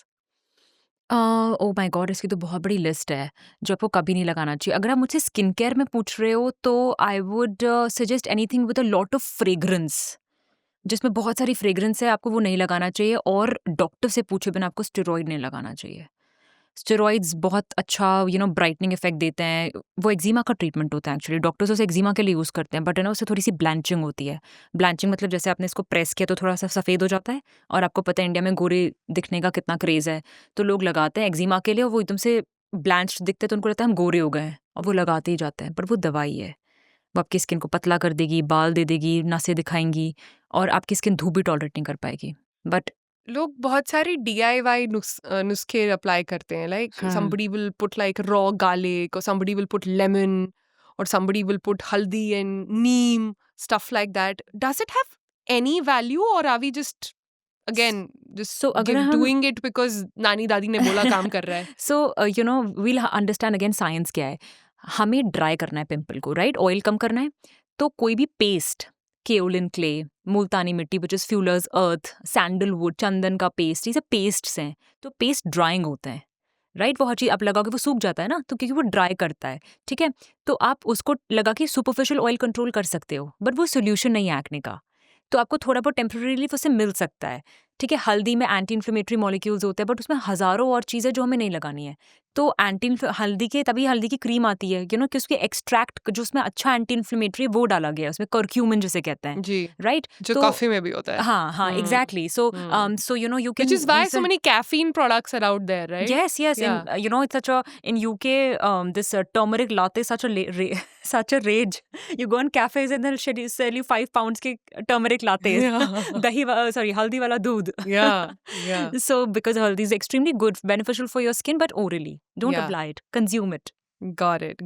Oh my God, इसकी तो बहुत बड़ी list है जो आपको कभी नहीं लगाना चाहिए। अगर आप मुझसे स्किन केयर में पूछ रहे हो तो I would suggest anything with a lot of fragrance, जिसमें बहुत सारी फ्रेग्रेंस है, आपको वो नहीं लगाना चाहिए। और डॉक्टर से पूछे बिना आपको स्टेरॉइड नहीं लगाना चाहिए। स्टेरॉइड्स बहुत अच्छा ब्राइटनिंग इफेक्ट देते हैं। वो एक्जिमा का ट्रीटमेंट होता है एक्चुअली, डॉक्टर्स उसे एक्जिमा के लिए यूज़ करते हैं, बट है ना उससे थोड़ी सी ब्लैंचिंग होती है। ब्लैंचिंग मतलब जैसे आपने इसको प्रेस किया तो थोड़ा सा सफ़ेद हो जाता है, और आपको पता है इंडिया में गोरे दिखने का कितना क्रेज़ है, तो लोग लगाते हैं एक्जिमा के लिए, और वो एकदम से ब्लैंच दिखते हैं तो उनको लगता है हम गोरे हो गए हैं, और वो लगाते ही जाते हैं। पर वो दवाई है, वो आपकी स्किन को पतला कर देगी, बाल दे देगी, नसें दिखाएंगी, और आपकी स्किन धूप भी टॉलरेट नहीं कर पाएगी। बट लोग बहुत सारी DIY नुस्खे अप्लाई करते हैं, like somebody will put like raw garlic, or somebody will put lemon, or somebody will put haldi and neem, stuff like that. Does it have any value, or are we just again just doing it because नानी दादी ने बोला काम कर रहा है? So we'll understand again science क्या है। हमें ड्राई करना है पिंपल को, राइट? ऑयल कम करना है, तो कोई भी पेस्ट, केओलिन क्ले, मुल्तानी मिट्टी विच इज फ्यूलर्स अर्थ, सैंडलवुड, चंदन का पेस्ट, ये सब पेस्ट्स हैं। तो पेस्ट ड्राइंग होता है, राइट? वो हर चीज़ आप लगाओगे वो सूख जाता है ना, तो क्योंकि वो ड्राई करता है, ठीक है? तो आप उसको लगा के सुपरफिशियल ऑयल कंट्रोल कर सकते हो, बट वो सोल्यूशन नहीं है एक्ने का। तो आपको थोड़ा बहुत टेम्पररी रिलीफ उससे मिल सकता है, ठीक है? हल्दी में एंटी इन्फ्लेमेटरी मॉलिक्यूल्स होते हैं, बट उसमें हज़ारों और चीज़ें जो हमें नहीं लगानी है। तो हल्दी की क्रीम आती है, कि उसके एक्सट्रैक्ट जो उसमें अच्छा एंटी इन्फ्लेमेटरी वो डाला गया है, उसमें कर्क्यूमिन जिसे कहते हैं, जी, राइट? जो कॉफी में भी होता है। हाँ, exactly. So you can, which is why so many caffeine products are out there, right? Yes. Yeah. It's such a, in UK, this turmeric latte is such a rage. You go on cafes and they'll sell you 5 pounds के turmeric lattes. haldi wala doodh. Yeah. So because haldi is extremely good, beneficial for your skin, but orally. Don't apply it. Consume it. Got it.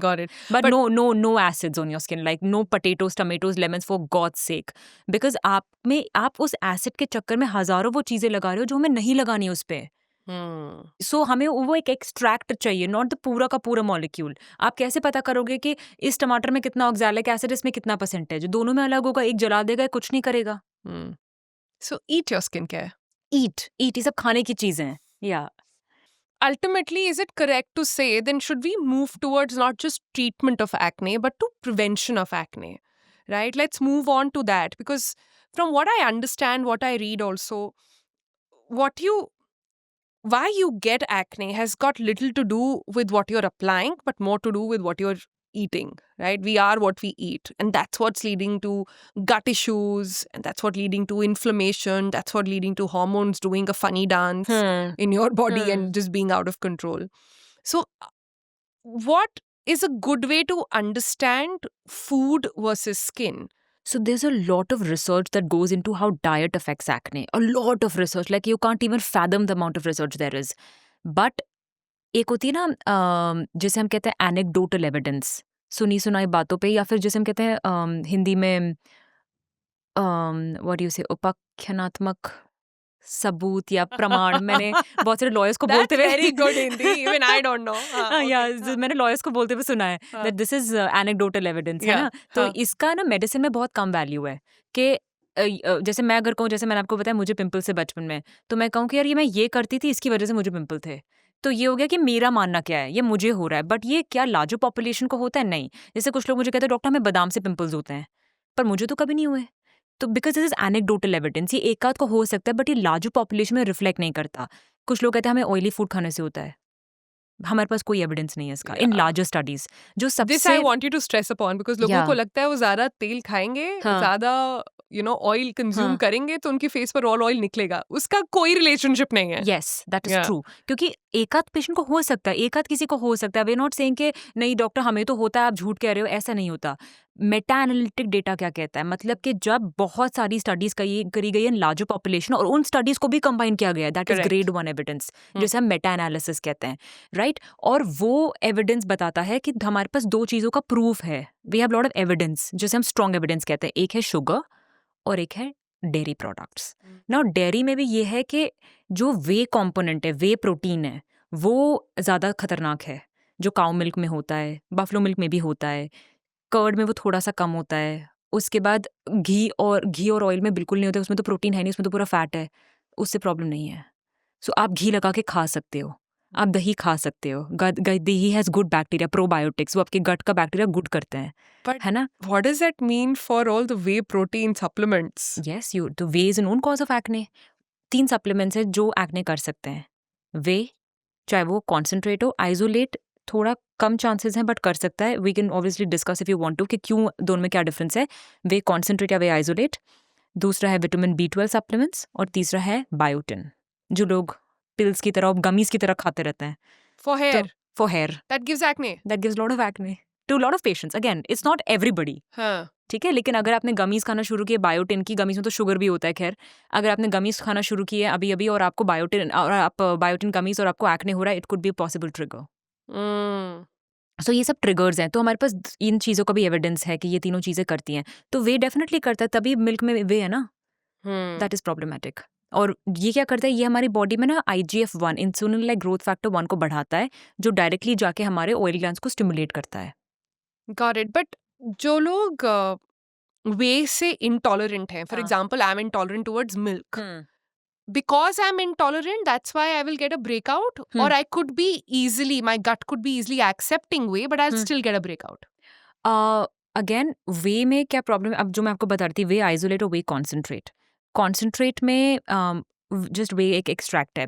But no acids on your skin, like no potatoes, tomatoes, lemons, for God's sake. Because आप उस acid के चक्कर में हजारों वो चीजें लगा रहे हो जो हमें नहीं लगानी उस पे। सो हमें वो एक एक्सट्रैक्ट चाहिए, नॉट द पूरा का पूरा मॉलिक्यूल। आप कैसे पता करोगे कि इस टमाटर में कितना ऑक्सैलिक एसिड, इसमें कितना परसेंटेज? दोनों में अलग होगा, एक जला देगा, कुछ नहीं करेगा। So eat your skincare. Eat, ये सब खाने की चीजें हैं। Yeah. Ultimately, is it correct to say then should we move towards not just treatment of acne but to prevention of acne, right? Let's move on to that, because from what I understand, what I read also, why you get acne has got little to do with what you're applying, but more to do with what you're eating, right? We are what we eat, and that's what's leading to gut issues, and that's what leading to inflammation, that's what leading to hormones doing a funny dance in your body and just being out of control. So what is a good way to understand food versus skin? So there's a lot of research that goes into how diet affects acne. A lot of research, like you can't even fathom the amount of research there is. But एक होती है ना जिसे हम कहते हैं anecdotal evidence, सुनी सुनाई बातों पे, या फिर जिसे हम कहते हैं हिंदी में what do you say, उपाख्यानात्मक सबूत या प्रमाण। मैंने बहुत सारे लॉयर्स को बोलते हुए very good Hindi, even I don't know. मैंने लॉयर्स को बोलते हुए सुना है that this is anecdotal evidence, है ना? तो इसका ना मेडिसिन में बहुत कम वैल्यू है, कि जैसे मैं अगर कहूँ, जैसे मैंने आपको बताया मुझे पिंपल से बचपन में, तो मैं कहूँ कि यार ये मैं ये करती थी, इसकी वजह से मुझे पिंपल थे, तो ये हो गया कि मेरा मानना क्या है, ये मुझे हो रहा है। बट ये क्या लार्जर पॉपुलेशन को होता है? नहीं। जैसे कुछ लोग मुझे कहते हैं डॉक्टर हमें बादाम से पिंपल्स होते हैं, पर मुझे तो कभी नहीं हुए। तो because this is anecdotal evidence, ये एक आध को हो सकता है बट ये लार्जर पॉपुलेशन में रिफ्लेक्ट नहीं करता। कुछ लोग कहते हैं हमें ऑयली फूड खाने से होता है, हमारे पास कोई एविडेंस नहीं है इसका इन Yeah. Larger studies. जो This I सबसे want you to stress upon because लोगों Yeah. को लगता है वो ज्यादा तेल खाएंगे, हाँ। ज्यादा ऑयल कंज्यूम हाँ। करेंगे तो उनके फेस पर ऑयल निकलेगा, उसका कोई रिलेशनशिप नहीं है। Yes that is Yeah. True, क्योंकि एक आध पेशेंट को हो सकता है, एक आध किसी को हो सकता है। वी आर नॉट सेइंग कि नहीं डॉक्टर हमें तो होता है, आप झूठ कह रहे हो, ऐसा नहीं होता। मेटा एनालिटिक डेटा क्या कहता है, मतलब कि जब बहुत सारी स्टडीज करी गई है लार्जर पॉपुलेशन और उन स्टडीज को भी कंबाइन किया गया है, that is Correct. Grade 1 evidence, जिसे हम मेटा एनालिसिस कहते हैं, राइट। और वो एविडेंस बताता है कि हमारे पास दो चीजों का प्रूफ है, we have lot of evidence, जिसे हम स्ट्रॉन्ग एविडेंस कहते हैं। एक है शुगर और एक है डेयरी प्रोडक्ट्स। नाउ डेयरी में भी ये है कि जो वे कंपोनेंट है, वे प्रोटीन है, वो ज़्यादा खतरनाक है, जो काउ मिल्क में होता है, बफलो मिल्क में भी होता है, कर्ड में वो थोड़ा सा कम होता है। उसके बाद घी और ऑयल में बिल्कुल नहीं होता, उसमें तो प्रोटीन है नहीं, उसमें तो पूरा फैट है, उससे प्रॉब्लम नहीं है। सो आप घी लगा के खा सकते हो, आप दही खा सकते हो, दही हैज़ गुड बैक्टीरिया, प्रोबायोटिक्स, वो आपके गट का बैक्टीरिया गुड करते हैं, But है ना। what does that mean for all the whey protein supplements? Yes you तो whey is known cause of acne. 3 supplements है जो एक्ने कर सकते हैं। वे, चाहे वो कॉन्सेंट्रेट हो, आइसोलेट थोड़ा कम चांसेस हैं बट कर सकता है। We can obviously discuss if you want to कि क्यों दोनों में क्या डिफरेंस है, वे कॉन्सेंट्रेट या वे आइसोलेट। दूसरा है विटामिन B12 सप्लीमेंट्स और तीसरा है बायोटिन, जो लोग पिल्स की तरह, गमीज की तरह खाते रहते हैं। For hair. For hair That gives acne. That gives lot of acne to lot of patients. Again it's not everybody, हाँ. ठीक है। लेकिन अगर आपने गमीज खाना शुरू किया, बायोटिन की, गमीज में तो शुगर भी होता है, खैर अगर आपने गमीज खाना शुरू किया अभी अभी और आपको बायोटिन गमीज और आपको एक्ने हो रहा है, it could be a possible trigger. Mm. सो ये सब ट्रिगर्स हैं, तो हमारे पास इन चीज़ों का भी एविडेंस है कि ये तीनों चीज़ें करती हैं। तो वे डेफिनेटली करता है, तभी मिल्क में वे है ना, Hmm. That is problematic. और ये क्या करता है, ये हमारी बॉडी में ना IGF-1 insulin like growth factor 1 को बढ़ाता है, जो डायरेक्टली जाके हमारे ऑयल ग्लैंड्स को स्टिमुलेट करता है। Got it. But जो लोग वे से इंटॉलरेंट हैं, फॉर हाँ। Example I am intolerant towards milk, because I'm intolerant, that's why I will get a breakout, or I could be easily, my gut could be easily accepting whey, but I'll still get a breakout. Again whey में क्या problem है, अब जो मैं आपको बता रही थी, वे आइसोलेट और वे कॉन्सेंट्रेट में जस्ट वे एक एक्सट्रैक्ट है।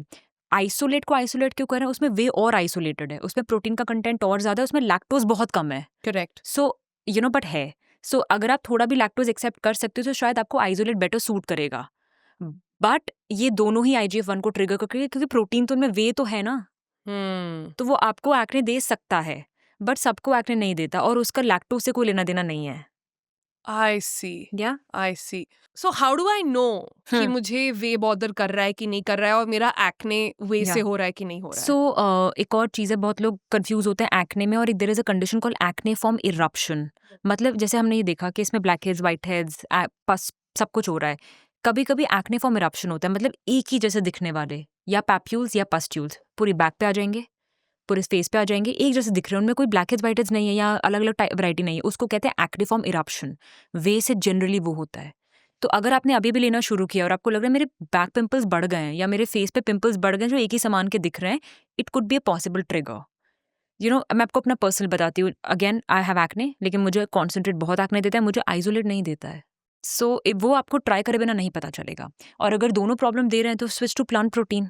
आइसोलेट को आइसोलेट क्यों कर रहे हैं, उसमें वे और आइसोलेटेड है, उसमें प्रोटीन का कंटेंट और ज्यादा है, उसमें लैक्टोज बहुत कम है। Correct. सो बट है, सो अगर आप थोड़ा भी लैक्टोज एक्सेप्ट कर सकते हो तो शायद आपको आइसोलेट बेटर सूट करेगा। बट ये दोनों ही IGF-1 को ट्रिगर करके, क्योंकि प्रोटीन तो उनमें वे तो है ना, तो वो आपको एक्ने दे सकता है, बट सबको एक्ने नहीं देता, और उसका लैक्टोज से कोई लेना देना नहीं है। I see. या I see. So how do I know कि मुझे वे बॉदर कर रहा है कि नहीं कर रहा है, और मेरा एक्ने वे से हो रहा है कि नहीं हो रहा है? सो एक और चीज़ है, बहुत लोग कंफ्यूज होते हैं एक्ने में, और एक there is a condition called acneiform eruption. मतलब जैसे हमने ये देखा कि इसमें ब्लैक हेड्स, वाइट हेड्स, पस सब कुछ हो रहा है। कभी कभी एक्ने फॉर्म इरप्शन होता है, मतलब एक ही जैसे दिखने वाले, या पैप्यूल्स या पस्ट्यूल्स पूरी बैक पे आ जाएंगे, पूरे फेस पे आ जाएंगे, एक जैसे दिख रहे हैं, उनमें कोई ब्लैक हेड्स वाइट हेड्स नहीं है या अलग अलग टाइप वैरायटी नहीं है, उसको कहते हैं एक्ने फॉर्म इरप्शन। वे से जनरली वो होता है। तो अगर आपने अभी भी लेना शुरू किया और आपको लग रहा है मेरे बैक पिंपल्स बढ़ गए हैं या मेरे फेस पे पिंपल्स बढ़ गए हैं जो एक ही समान के दिख रहे हैं, it could be a possible trigger. मैं आपको अपना पर्सनल बताती हूँ। अगेन आई हैव एक्ने, लेकिन मुझे कॉन्सेंट्रेट बहुत एक्ने देता है, मुझे आइसोलेट नहीं देता है। सो वो आपको ट्राई करे बिना नहीं पता चलेगा। और अगर दोनों प्रॉब्लम दे रहे हैं तो switch to plant protein.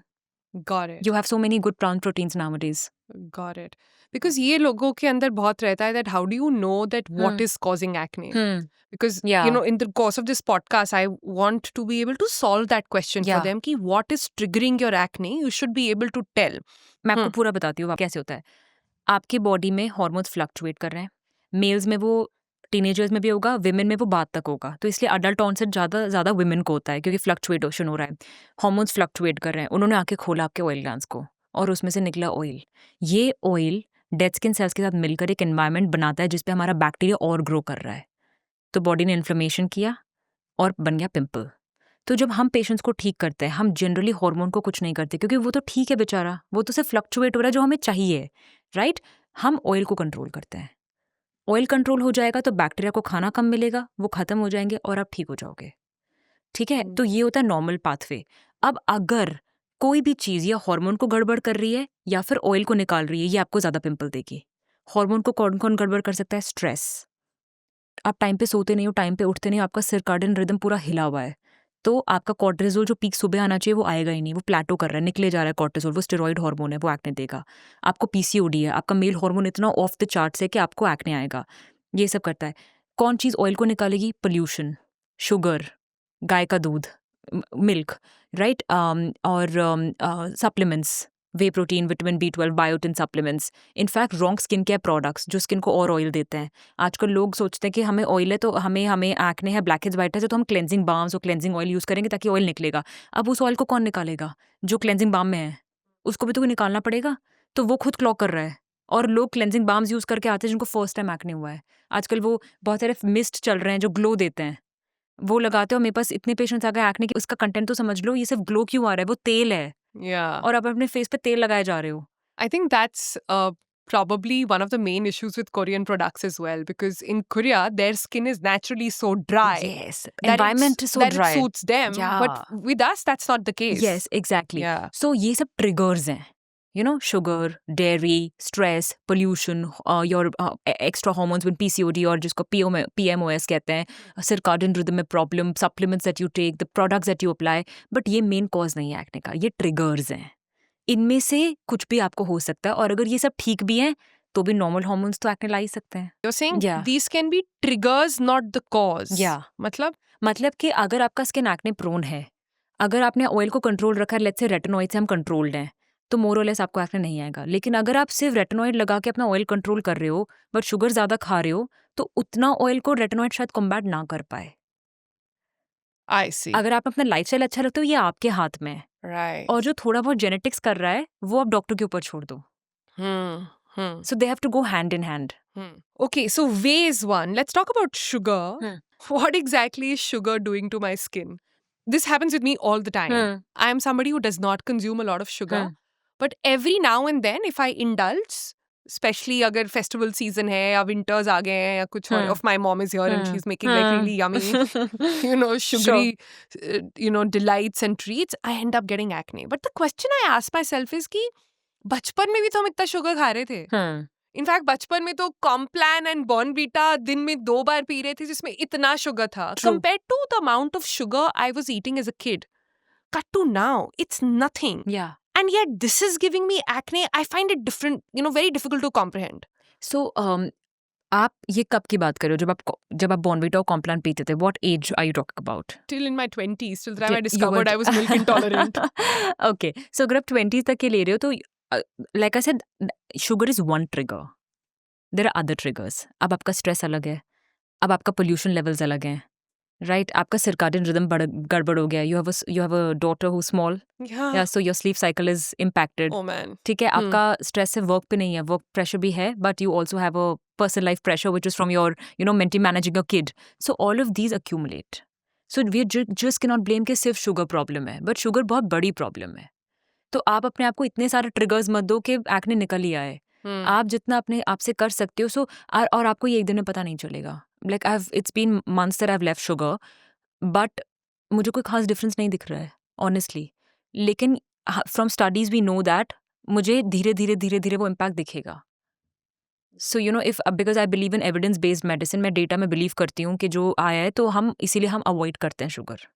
Got it. You have so many good plant proteins nowadays. Got it. Because ये लोगों के अंदर बहुत रहता है that how do you know that what is causing acne? Because Yeah. in the course of this podcast, I want to be able to solve that question for Yeah. them कि what is triggering your acne? You should be able to tell. मैं आपको पूरा बताती हूँ कैसे होता है। आपकी बॉडी में हार्मोन्स फ्लक्चुएट कर रहे हैं, मेल्स में वो टीनेजर्स में भी होगा, विमेन में वो बाद तक होगा, तो इसलिए अडल्ट ऑनसेट ज़्यादा विमेन को होता है, क्योंकि फ्लक्चुएशन हो रहा है, हार्मोन्स फ्लक्चुएट कर रहे हैं। उन्होंने आके खोला आपके ऑयल ग्लैंड्स को और उसमें से निकला ऑयल। ये ऑयल डेड स्किन सेल्स के साथ मिलकर एक एनवायरनमेंट बनाता है जिसपे हमारा बैक्टीरिया और ग्रो कर रहा है। तो बॉडी ने इन्फ्लेमेशन किया और बन गया पिंपल। तो जब हम पेशेंट्स को ठीक करते हैं, हम जनरली हार्मोन को कुछ नहीं करते, क्योंकि वो तो ठीक है बेचारा, वो तो सिर्फ फ्लक्चुएट हो रहा है जो हमें चाहिए, राइट। हम ऑयल को कंट्रोल करते हैं। ऑयल कंट्रोल हो जाएगा तो बैक्टीरिया को खाना कम मिलेगा, वो खत्म हो जाएंगे और आप ठीक हो जाओगे। ठीक है, तो ये होता है नॉर्मल पाथवे। अब अगर कोई भी चीज़ या हार्मोन को गड़बड़ कर रही है या फिर ऑयल को निकाल रही है, ये आपको ज़्यादा पिंपल देगी। हार्मोन को कौन कौन गड़बड़ कर सकता है? स्ट्रेस। आप टाइम पे सोते नहीं हो, टाइम पे उठते नहीं हो, आपका सर्काडियन रिदम पूरा हिला हुआ है, तो आपका कॉर्टिसोल जो पीक सुबह आना चाहिए वो आएगा ही नहीं, वो प्लेटो कर रहा है, निकले जा रहा है कॉर्टिसोल, वो स्टेरॉइड हार्मोन है, वो एक्ने देगा। आपको पीसीओडी है, आपका मेल हार्मोन इतना ऑफ द चार्ट्स है कि आपको एक्ने आएगा। ये सब करता है। कौन चीज़ ऑयल को निकालेगी? पोल्यूशन, शुगर, गाय का दूध, मिल्क, राइट, और supplements, whey protein, vitamin B12, biotin supplements, in fact wrong skin care products जो स्किन को और ऑयल देते हैं। आजकल लोग सोचते हैं कि हमें ऑयल है तो हमें एक्ने है, ब्लैक हेड्स, वाइट है, तो हम क्लेंजिंग बाम्स और क्लेंजिंग ऑयल यूज़ करेंगे ताकि ऑयल निकलेगा। अब उस ऑयल को कौन निकालेगा? जो क्लेंजिंग बाम में है, उसको भी तो कोई निकालना पड़ेगा, तो वो खुद क्लॉग कर रहा है। और लोग क्लेंजिंग बाम्स यूज़ करके आते हैं जिनको फर्स्ट टाइम एक्ने हुआ है। आजकल वो बहुत सारे मिस्ट चल रहे हैं जो ग्लो देते हैं, वो लगाते हो। मेरे पास इतने पेशेंट्स आ गए एक्ने की, उसका कंटेंट तो समझ लो, ये सिर्फ ग्लो क्यों आ रहा है? वो तेल है Yeah. और आप अपने फेस पे तेल लगाए जा रहे हो। I think that's probably one of the main issues with Korean products as well, because in Korea, their skin is naturally so dry Yes, that environment is so that dry. it suits them. Yeah. But with us, that's not the case. Yes, exactly. Yeah. So ये सब triggers हैं, you know, sugar, dairy, stress, pollution, your extra hormones with PCOD और जिसको PMOS कहते हैं, circadian rhythm में problem, supplements that you take, the products that you apply, but ये main cause नहीं है acne का, ये triggers हैं। इनमें से कुछ भी आपको हो सकता है, और अगर ये सब ठीक भी हैं तो भी नॉर्मल हार्मोन्स तो एक्ने ला ही सकते हैं। You're saying Yeah. these can be triggers, not the cause. Yeah. मतलब कि अगर आपका स्किन एक्ने प्रोन है, अगर आपने ऑयल को कंट्रोल रखा है, लेट्स से रेटिनॉइड से हम कंट्रोल्ड हैं, तो मोर और लेस आपको एक्ने नहीं आएगा। लेकिन अगर आप सिर्फ रेटिनॉइड लगा के अपना ऑयल कंट्रोल कर रहे हो बट शुगर ज़्यादा खा रहे हो, तो उतना ऑयल को रेटिनॉइड शायद कॉम्बैट ना कर पाए। I see. अगर आप अपना लाइफस्टाइल अच्छा रखते हो, ये आपके हाथ में है, Right. और जो थोड़ा बहुत जेनेटिक्स कर रहा है वो आप डॉक्टर के ऊपर छोड़ दो। So they have to go hand in hand. Okay, so phase one. Let's talk about sugar. What exactly is sugar doing to my skin? This happens with me all the time. I am somebody who does not consume a lot of sugar. But every now and then, if I indulge, especially अगर festival season है या winters आ गए हैं या कुछ और, if my mom is here and she's making like really yummy, sugary, delights and treats, I end up getting acne. But the question I ask myself is कि बचपन में भी तो हम इतना शुगर खा रहे थे। इनफैक्ट बचपन में तो कॉम्प्लान एंड बॉर्नवीटा दिन में 2 बार पी रहे थे जिसमें इतना शुगर था, compared to the amount of sugar I was eating as a kid. Cut to now it's nothing, and yet this is giving me acne. I find it different, very difficult to comprehend. So आप ये कब की बात कर रहे हो जब आप बॉर्नवीटा और कॉम्प्लान पीते थे? What age are you talking about? Till in my 20s, till the time I discovered I was milk intolerant. Okay, so अगर आप 20s तक के ले रहे हो तो like I said, sugar is one trigger. There are other triggers. अब आपका स्ट्रेस अलग है, अब आपका पोल्यूशन लेवल्स अलग हैं, राइट? आपका सर्काडियन रिदम गड़बड़ हो गया, you have a daughter who small, या so your sleep cycle is impacted. Oh man. ठीक है, आपका स्ट्रेस सिर्फ वर्क पे नहीं है, वर्क प्रेशर भी है, but you also have a personal life pressure which is from your mentally managing a kid. So all of these accumulate. So we just can not blame कि सिर्फ sugar problem है, but sugar बहुत बड़ी problem है। तो आप अपने आप को इतने सारे ट्रिगर्स मत दो कि एक्ने निकल ही आए। आप जितना अपने आप से कर सकते हो, और आपको ये एक दिन में पता नहीं चलेगा। Like it's been months that I have left sugar, but मुझे कोई खास डिफरेंस नहीं दिख रहा है ऑनेस्टली। लेकिन from studies we know that मुझे धीरे धीरे वो इम्पैक्ट दिखेगा। So if because I believe in evidence based medicine, मैं डेटा में बिलीव करती हूँ कि जो आया है तो इसीलिए हम अवॉइड करते हैं sugar.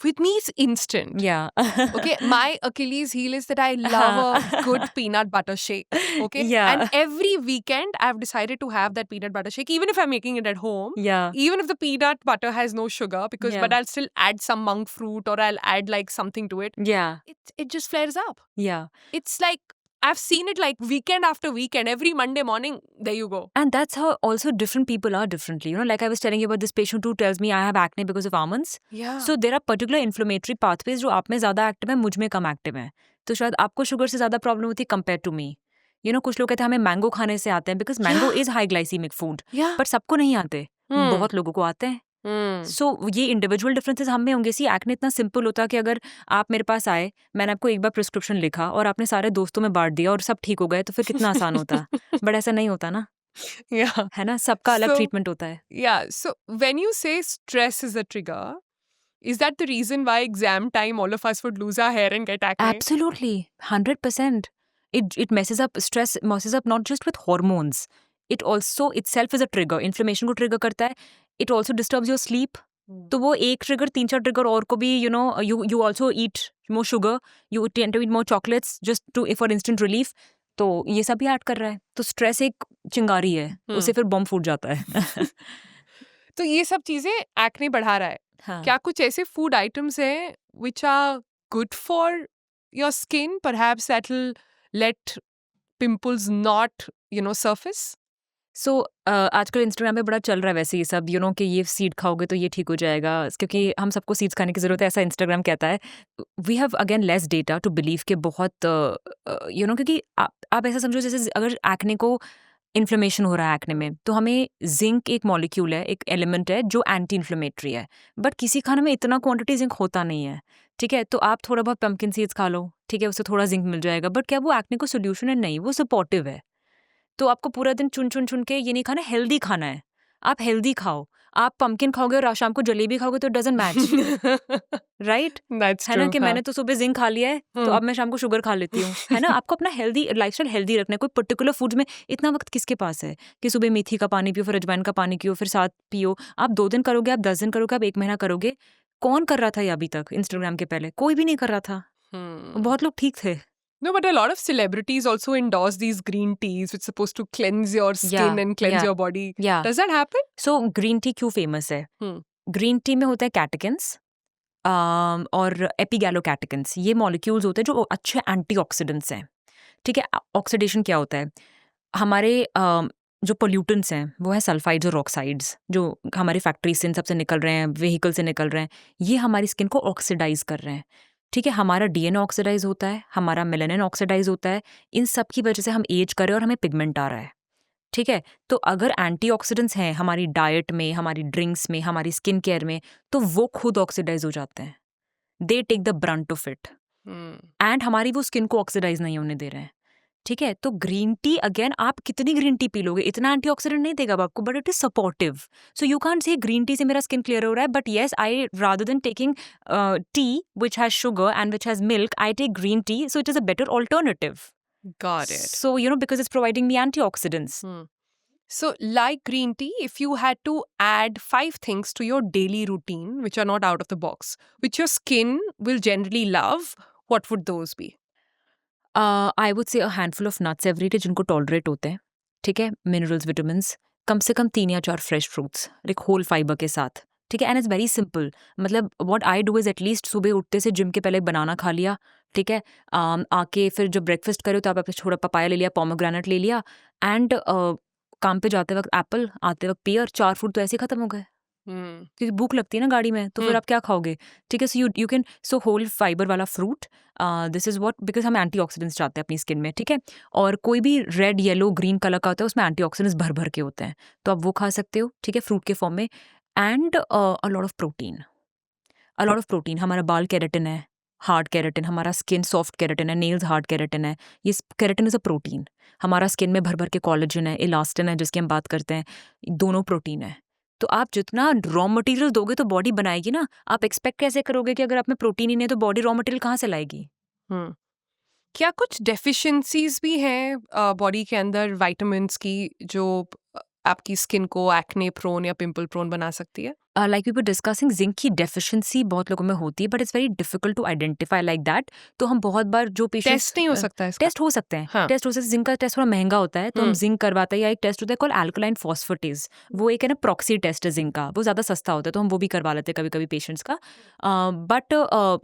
With me, it's instant. Yeah. Okay, my Achilles heel is that I love a good peanut butter shake. Okay? Yeah. And every weekend, I've decided to have that peanut butter shake, even if I'm making it at home. Yeah. Even if the peanut butter has no sugar, Yeah. but I'll still add some monk fruit or I'll add like something to it. Yeah. It just flares up. Yeah. It's like, I've seen it like weekend after weekend, every Monday morning, there you go. And that's how also different people are differently. Like I was telling you about this patient who tells me I have acne because of almonds. Yeah. So there are particular inflammatory pathways जो आप में ज़्यादा active है, मुझ में कम active है। तो शायद आपको शुगर से ज़्यादा प्रॉब्लम होती है कंपेयर टू मी। कुछ लोग कहते हैं हमें मैंगो खाने से आते हैं because mango is high glycaemic food, but सबको नहीं आते, बहुत लोगों को आते हैं। सो ये इंडिविजुअल डिफरेंसेस हम में होंगे। सी एक्ने इतना सिंपल होता कि अगर आप मेरे पास आए, मैंने आपको एक बार प्रिस्क्रिप्शन लिखा और आपने सारे दोस्तों में बांट दिया और सब ठीक हो गए, तो फिर कितना आसान होता। बट ऐसा नहीं होता ना। है ना, सबका अलग ट्रीटमेंट होता है। Yeah, so when you say stress is a trigger, Is that the reason why exam time all of us would lose our hair and get acne? Absolutely, 100%. It messes up not just with hormones. It also itself is a trigger. Inflammation को trigger करता है. It also disturbs your sleep. तो वो एक trigger 3-4 trigger और को भी you also eat more sugar, you tend to eat more chocolates just to for instant relief. तो ये सब भी ऐड कर रहा है. तो स्ट्रेस एक चिंगारी है, उससे फिर बम फूट जाता है. तो ये सब चीजें एक्ने बढ़ा रहा है. हाँ. क्या कुछ ऐसे फूड आइटम्स हैं which are good for your skin, perhaps that will let pimples not surface? सो आजकल इंस्टाग्राम पे बड़ा चल रहा है वैसे ये सब कि ये सीड खाओगे तो ये ठीक हो जाएगा, क्योंकि हम सबको सीड्स खाने की ज़रूरत है, ऐसा इंस्टाग्राम कहता है. We have again less data to believe के बहुत क्योंकि आप ऐसा समझो जैसे अगर एक्ने को इन्फ्लेमेशन हो रहा है एक्ने में, तो हमें जिंक एक मॉलिक्यूल है, एक एलिमेंट है जो एंटी इन्फ्लेमेटरी है, बट किसी खाने में इतना क्वांटिटी जिंक होता नहीं है. ठीक है, तो आप थोड़ा बहुत पम्पकिन सीड्स खा लो, ठीक है, उससे थोड़ा जिंक मिल जाएगा, बट क्या वो एक्ने को सोल्यूशन है? नहीं, वो सपोर्टिव है. तो आपको पूरा दिन चुन के ये नहीं खाना, हेल्दी खाना है. आप हेल्दी खाओ. आप पम्पकिन खाओगे और शाम को जलेबी खाओगे तो डजंट मैच. राइट? है ना कि मैंने तो सुबह जिंक खा लिया है, तो अब मैं शाम को शुगर खा लेती हूँ. है ना? आपको अपना हेल्दी लाइफस्टाइल हेल्दी रखना है. कोई पर्टिकुलर फूड में इतना वक्त किसके पास है कि सुबह मेथी का पानी पियो, फिर अजवाइन का पानी पियो, फिर साथ पियो. आप 2 दिन करोगे, आप 10 दिन करोगे, आप 1 महीना करोगे. कौन कर रहा था ये अभी तक? इंस्टाग्राम के पहले कोई भी नहीं कर रहा था. बहुत लोग ठीक थे. No, but a lot of celebrities also endorse these green teas, which is supposed to cleanse your skin and cleanse your body. Yeah. Does that happen? So green tea क्यों फेमस है? ग्रीन टी में होता है कैटेकिन्स और एपिगैलोकैटेकिन्स. ये molecules होते हैं जो अच्छे एंटीऑक्सीडेंट्स हैं. ठीक है, ऑक्सीडेशन क्या होता है? हमारे जो पोल्यूटेंट्स हैं वो है सल्फाइड्स और ऑक्साइड्स, जो हमारी फैक्ट्री से इन सबसे निकल रहे हैं, व्हीकल से निकल रहे हैं. ये हमारी स्किन को ऑक्सीडाइज कर रहे हैं. ठीक है, हमारा डीएनए ऑक्सीडाइज होता है, हमारा मेलानिन ऑक्सीडाइज होता है. इन सब की वजह से हम एज कर रहे हैं और हमें पिगमेंट आ रहा है. ठीक है, तो अगर एंटीऑक्सीडेंट्स हैं हमारी डाइट में, हमारी ड्रिंक्स में, हमारी स्किन केयर में, तो वो खुद ऑक्सीडाइज हो जाते हैं. They take the brunt of it and हमारी वो स्किन को ऑक्सीडाइज नहीं होने दे रहे हैं. ठीक है, तो ग्रीन टी अगेन, आप कितनी ग्रीन टी पी लोगे, इतना एंटीऑक्सीडेंट नहीं देगा आपको, but it is supportive. So you can't say green tea से मेरा स्किन क्लियर हो रहा है, but yes, I rather than taking tea which has sugar and which has milk, I take green tea. So it is a better alternative. Got it. So because it's providing me antioxidants. So like green tea, if you had to add 5 things to your daily routine which are not out of the box, which your skin will generally love, what would those be? I would say a handful of nuts every day जिनको tolerate होते हैं. ठीक है, minerals, vitamins, कम से कम 3 या 4 fresh fruits, एक whole fibre के साथ. ठीक है, एंड इट्स वेरी सिंपल. मतलब what I do is at least सुबह उठते से जिम के पहले एक बनाना खा लिया. ठीक है, आके फिर जब ब्रेकफास्ट करो तो आप थोड़ा पपाया ले लिया, पोमोग्रेनेट ले लिया, एंड काम पे जाते वक्त एप्पल, आते वक्त पियर. 4 फ्रूट तो ऐसे ही खत्म हो गए. क्योंकि भूख लगती है ना गाड़ी में, तो फिर आप क्या खाओगे? ठीक है, so you can, so whole fibre वाला fruit, this is what, because हम एंटीऑक्सीडेंट्स चाहते हैं अपनी स्किन में. ठीक है, और कोई भी रेड, येलो, ग्रीन कलर का होता है उसमें एंटीऑक्सीडेंट्स भर भर के होते हैं, तो आप वो खा सकते हो. ठीक है, फ्रूट के फॉर्म में. And a lot of protein, a lot of protein. हमारा बाल केराटिन है, हार्ड केराटिन. हमारा स्किन सॉफ्ट केराटिन है, नेल्स हार्ड केराटिन है. ये केराटिन इज अ प्रोटीन. हमारा स्किन में भर भर के कोलेजन है, इलास्टिन है जिसकी हम बात करते हैं, दोनों प्रोटीन है. तो आप जितना रॉ मटेरियल दोगे तो बॉडी बनाएगी ना. आप एक्सपेक्ट कैसे करोगे कि अगर आप में प्रोटीन ही नहीं है तो बॉडी रॉ मटेरियल कहाँ से लाएगी? क्या कुछ डेफिशिएंसीज भी हैं बॉडी के अंदर विटामिन्स की जो आपकी स्किन को एक्ने प्रोन या पिंपल प्रोन बना सकती है? Like we were discussing, zinc की डेफिशिएंसी बहुत लोगों में होती है, but it's very difficult to identify like that. तो हम बहुत बार जो पेशेंट्स, टेस्ट नहीं हो सकता है इसका? टेस्ट हो सकते हैं. हाँ. टेस्ट हो सकते हैं. जिंक का टेस्ट थोड़ा महंगा होता है, तो हम जिंक करवाते हैं, या एक टेस्ट होता है कॉल एल्कलाइन फॉस्फेटेज. वो एक है ना प्रॉक्सी टेस्ट है जिंक का, वो ज़्यादा सस्ता होता है, तो हम वो भी करवा लेते हैं कभी कभी पेशेंट्स का. बट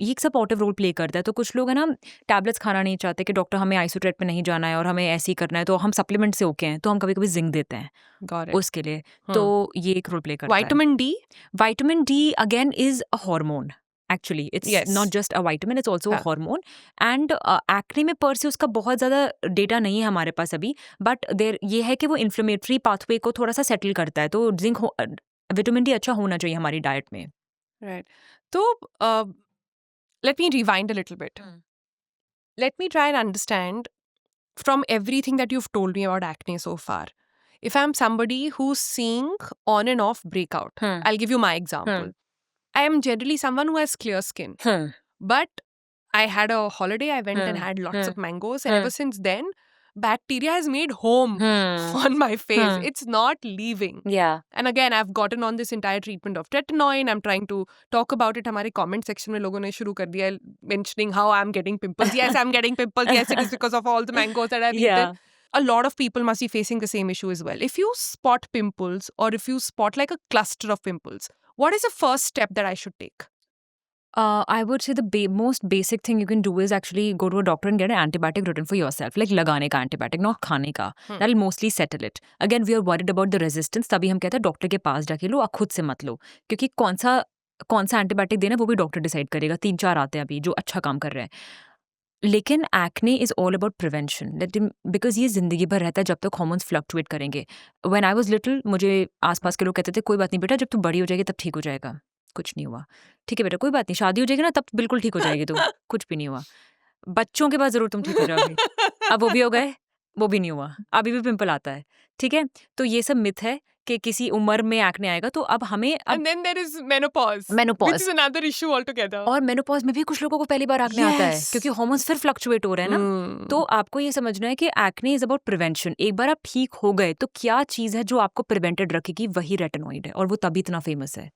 ये एक सपोर्टिव रोल प्ले करता है. तो कुछ लोग है ना टैबलेट्स खाना नहीं चाहते कि डॉक्टर हमें आइसोट्रेट पे नहीं जाना है और हमें ऐसे ही करना है, तो हम सप्लीमेंट से ओके हैं, तो हम कभी कभी जिंक देते हैं उसके लिए. तो ये एक रोल प्ले करता है. Vitamin D again is a hormone. Actually, it's not just a vitamin, it's also a hormone. And acne में पर से उसका बहुत ज़्यादा डेटा नहीं है हमारे पास अभी, बट ये है कि वो इन्फ्लेमेटरी पाथवे को थोड़ा सा सेटल करता है. तो जिंक, विटामिन डी अच्छा होना चाहिए हमारी डाइट में. राइट. तो let me rewind a little bit. Let me try and understand from everything that you've told me about acne so far. If I'm somebody who's seeing on and off breakout, I'll give you my example. I am generally someone who has clear skin. But I had a holiday. I went and had lots of mangoes. And ever since then, bacteria has made home on my face. It's not leaving. Yeah. And again, I've gotten on this entire treatment of tretinoin. I'm trying to talk about it. हमारे comment section में लोगों ने शुरू कर दिया mentioning how I'm getting pimples. Yes, I'm getting pimples. Yes, it is because of all the mangoes that I've eaten. A lot of people must be facing the same issue as well. If you spot pimples or if you spot like a cluster of pimples, what is the first step that I should take? I would say the most basic thing you can do is actually go to a doctor and get an antibiotic written for yourself. Like लगाने का antibiotic, not खाने का. That'll mostly settle it. Again, we are worried about the resistance. तभी हम कहते हैं doctor के पास जाके लो, आप खुद से मत लो. क्योंकि कौन सा एंटीबायोटिक देना वो भी डॉक्टर डिसाइड करेगा. 3-4 आते हैं अभी जो अच्छा काम कर रहे हैं. लेकिन acne is all about prevention. Because ये जिंदगी भर रहता है जब तक हॉर्मोन्स फ्लक्चुएट करेंगे. व्हेन आई वाज लिटिल मुझे आसपास के लोग कहते थे कोई बात नहीं बेटा, जब तू बड़ी हो जाएगी तब ठीक हो जाएगा. कुछ नहीं हुआ. ठीक है बेटा, कोई बात नहीं, शादी हो जाएगी ना तब बिल्कुल ठीक हो जाएगी तू. कुछ भी नहीं हुआ. बच्चों के बाद जरूर तुम ठीक हो जाओगे. अब वो भी हो गए, वो भी नहीं हुआ. अभी भी पिंपल आता है. ठीक है, तो ये सब मिथ है कि किसी उम्र में एक्ने आएगा. तो अब हमें And then there is menopause. Menopause. Which is another issue altogether. और मेनोपॉज में भी कुछ लोगों को पहली बार एक्ने आता है क्योंकि हार्मोन्स फिर फ्लक्चुएट हो रहे हैं ना. तो आपको ये समझना है कि एक्ने इज अबाउट प्रिवेंशन. एक बार आप ठीक हो गए तो क्या चीज है जो आपको प्रिवेंटेड रखेगी, वही रेटिनॉइड है. और वो तभी इतना फेमस है.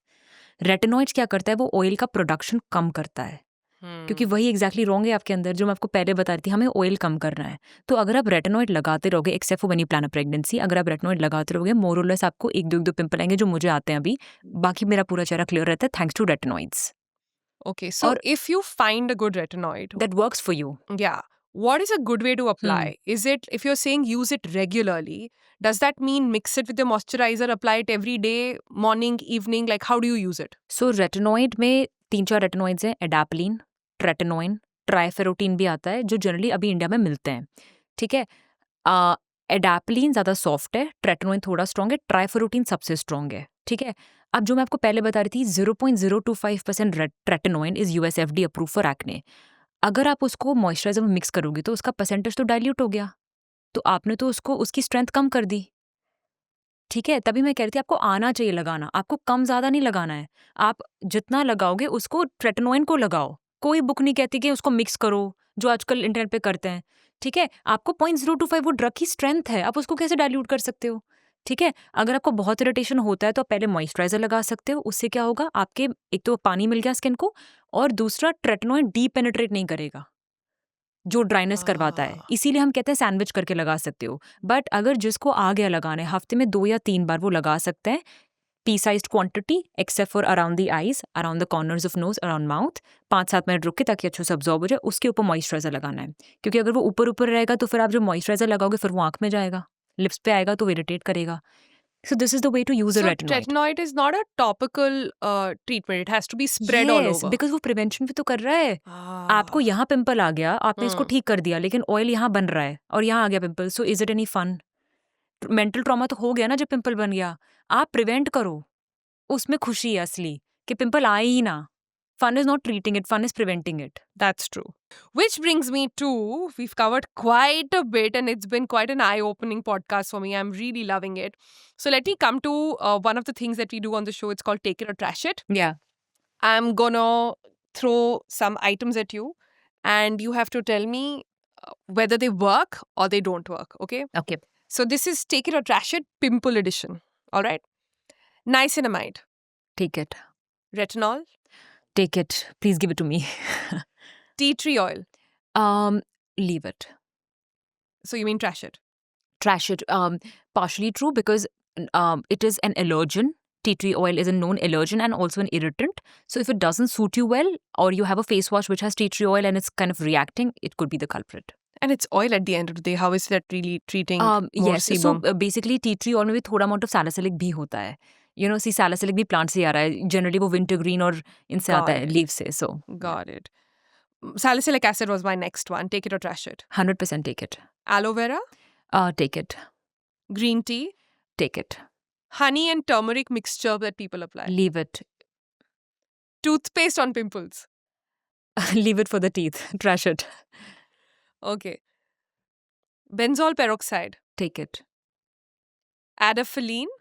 रेटिनॉइड क्या करता है, वो ऑयल का प्रोडक्शन कम करता है. क्योंकि वही एग्जैक्टली रॉन्ग है आपके अंदर जो मैं आपको पहले बता रही थी, हमें ऑयल कम करना है. तो अगर आप रेटिनॉइड लगाते रहोगे, except for when you plan a pregnancy, अगर आप रेटिनॉइड लगाते रहोगे मोर और लेस आपको 1-2 पिंपल आएंगे जो मुझे आते हैं अभी. बाकी मेरा पूरा चेहरा क्लियर रहता है thanks to retinoids. Okay, so if you find a good retinoid, That works for you. Yeah, what is a good way to apply? Is it, if you're saying use it regularly, does that mean mix it with your moisturizer, apply it every day, morning, evening? Like, how do you use it? So retinoid में 3-4 retinoids हैं. एडाप्लिन, tretinoin, ट्राइफेरोटीन भी आता है जो generally अभी India में मिलते हैं. ठीक है, एडाप्लिन ज़्यादा सॉफ्ट है, ट्रेटिनोइन थोड़ा स्ट्रॉन्ग है, ट्राइफेरोटीन सबसे स्ट्रॉन्ग है. ठीक है, अब जो मैं आपको पहले बता रही थी 0.025% tretinoin is USFDA approve for acne. अगर आप उसको मॉइस्चराइजर में मिक्स करोगे तो उसका परसेंटेज तो डाइल्यूट हो गया. तो आपने तो उसको उसकी स्ट्रेंथ कम कर दी. ठीक है, तभी मैं कह रही थी आपको आना चाहिए लगाना. आपको कम ज़्यादा नहीं लगाना है. आप जितना लगाओगे उसको ट्रेटिनोइन को लगाओ. कोई बुक नहीं कहती कि उसको मिक्स करो जो आजकल इंटरनेट पे करते हैं. ठीक है, आपको 0.025 वो ड्रग की स्ट्रेंथ है, आप उसको कैसे डाइल्यूट कर सकते हो. ठीक है, अगर आपको बहुत इरिटेशन होता है तो आप पहले मॉइस्चराइजर लगा सकते हो. उससे क्या होगा, आपके एक तो पानी मिल गया स्किन को, और दूसरा ट्रेटिनोइन डीप पेनिट्रेट नहीं करेगा जो ड्राइनेस करवाता है. इसीलिए हम कहते हैं सैंडविच करके लगा सकते हो. बट अगर जिसको आ गया लगाने, हफ्ते में 2 या 3 बार वो लगा सकते हैं. pea sized quantity except for around the eyes, around the corners of nose, around mouth. 5-7 minute रुक के ताकि अच्छे से अब्जॉर्ब हो जाए. उसके ऊपर मॉइस्चराइजर लगाना है. क्योंकि अगर वो ऊपर ऊपर रहेगा तो फिर आप जो मॉइस्चराइजर लगाओगे फिर वो आंख में जाएगा, लिप्स पे आएगा तो वो इरिटेट करेगा. So this is the way to use a So retinoid. retinoid is not a topical treatment. It has to be spread all Yes, over. because वो प्रिवेंशन भी तो कर रहा है. आपको यहाँ पिंपल आ गया, आपने इसको ठीक कर दिया, लेकिन ऑयल यहाँ बन रहा है और यहाँ आ गया pimple. So is it any fun? Mental trauma तो हो गया ना जब पिंपल बन गया. आप प्रिवेंट करो, उसमें खुशी है असली कि पिंपल आए ही ना. Fun is not treating it, fun is preventing it. That's true. Which brings me to, we've covered quite a bit and it's been quite an eye-opening podcast for me. I'm really loving it. So let me come to one of the things that we do on the show. It's called Take It or Trash It. Yeah. I'm gonna throw some items at you and you have to tell me whether they work or they don't work, okay? Okay. So this is Take It or Trash It Pimple Edition, all right? Niacinamide, Take it. retinol, Take it. Please give it to me. tea tree oil. Leave it. So you mean trash it? Trash it. Partially true because it is an allergen. Tea tree oil is a known allergen and also an irritant. So if it doesn't suit you well, or you have a face wash which has tea tree oil and it's kind of reacting, it could be the culprit. And it's oil at the end of the day. How is that really treating more yes. sebum? So basically tea tree oil में भी थोड़ा amount of salicylic भी होता है. You know, see, salicylic भी plant से आ रहा है. Generally वो wintergreen और इनसे आता है, leaves से. So Got it. Salicylic acid was my next one. Take it or trash it. 100% take it. Aloe vera, Take it. green tea, Take it. honey and turmeric mixture that people apply. Leave it. Toothpaste on pimples. Leave it for the teeth. Trash it. Okay. Benzol peroxide. Take it. Adapalene.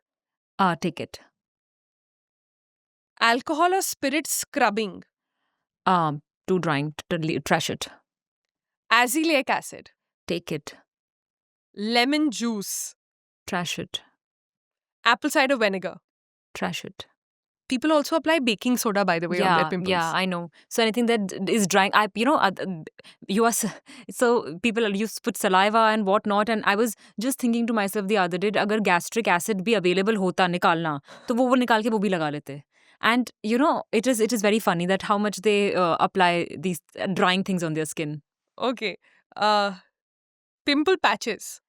Take it. Alcohol or spirit scrubbing? Too drying. Trash it. Azelaic acid. Take it. Lemon juice. Trash it. Apple cider vinegar. Trash it. People also apply baking soda, by the way, on their pimples. Yeah, I know. So anything that is drying, you are so people used to put saliva and whatnot, and I was just thinking to myself the other day, अगर gastric acid भी available होता निकालना, तो वो निकाल के वो भी लगा लेते. And it is very funny that how much they apply these drying things on their skin. Okay. Pimple patches.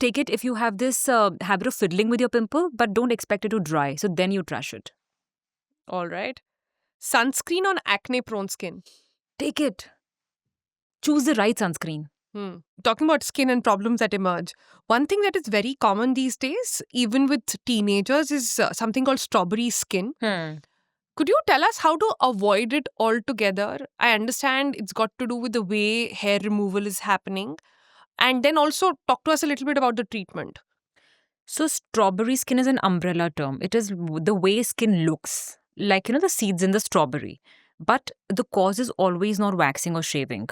Take it if you have this habit of fiddling with your pimple, but don't expect it to dry. So then you trash it. All right. Sunscreen on acne-prone skin. Take it. Choose the right sunscreen. Talking about skin and problems that emerge, one thing that is very common these days, even with teenagers, is something called strawberry skin. Could you tell us how to avoid it altogether? I understand it's got to do with the way hair removal is happening. And then also talk to us a little bit about the treatment. So strawberry skin is an umbrella term. It is the way skin looks, like the seeds in the strawberry. But the cause is always not waxing or shaving.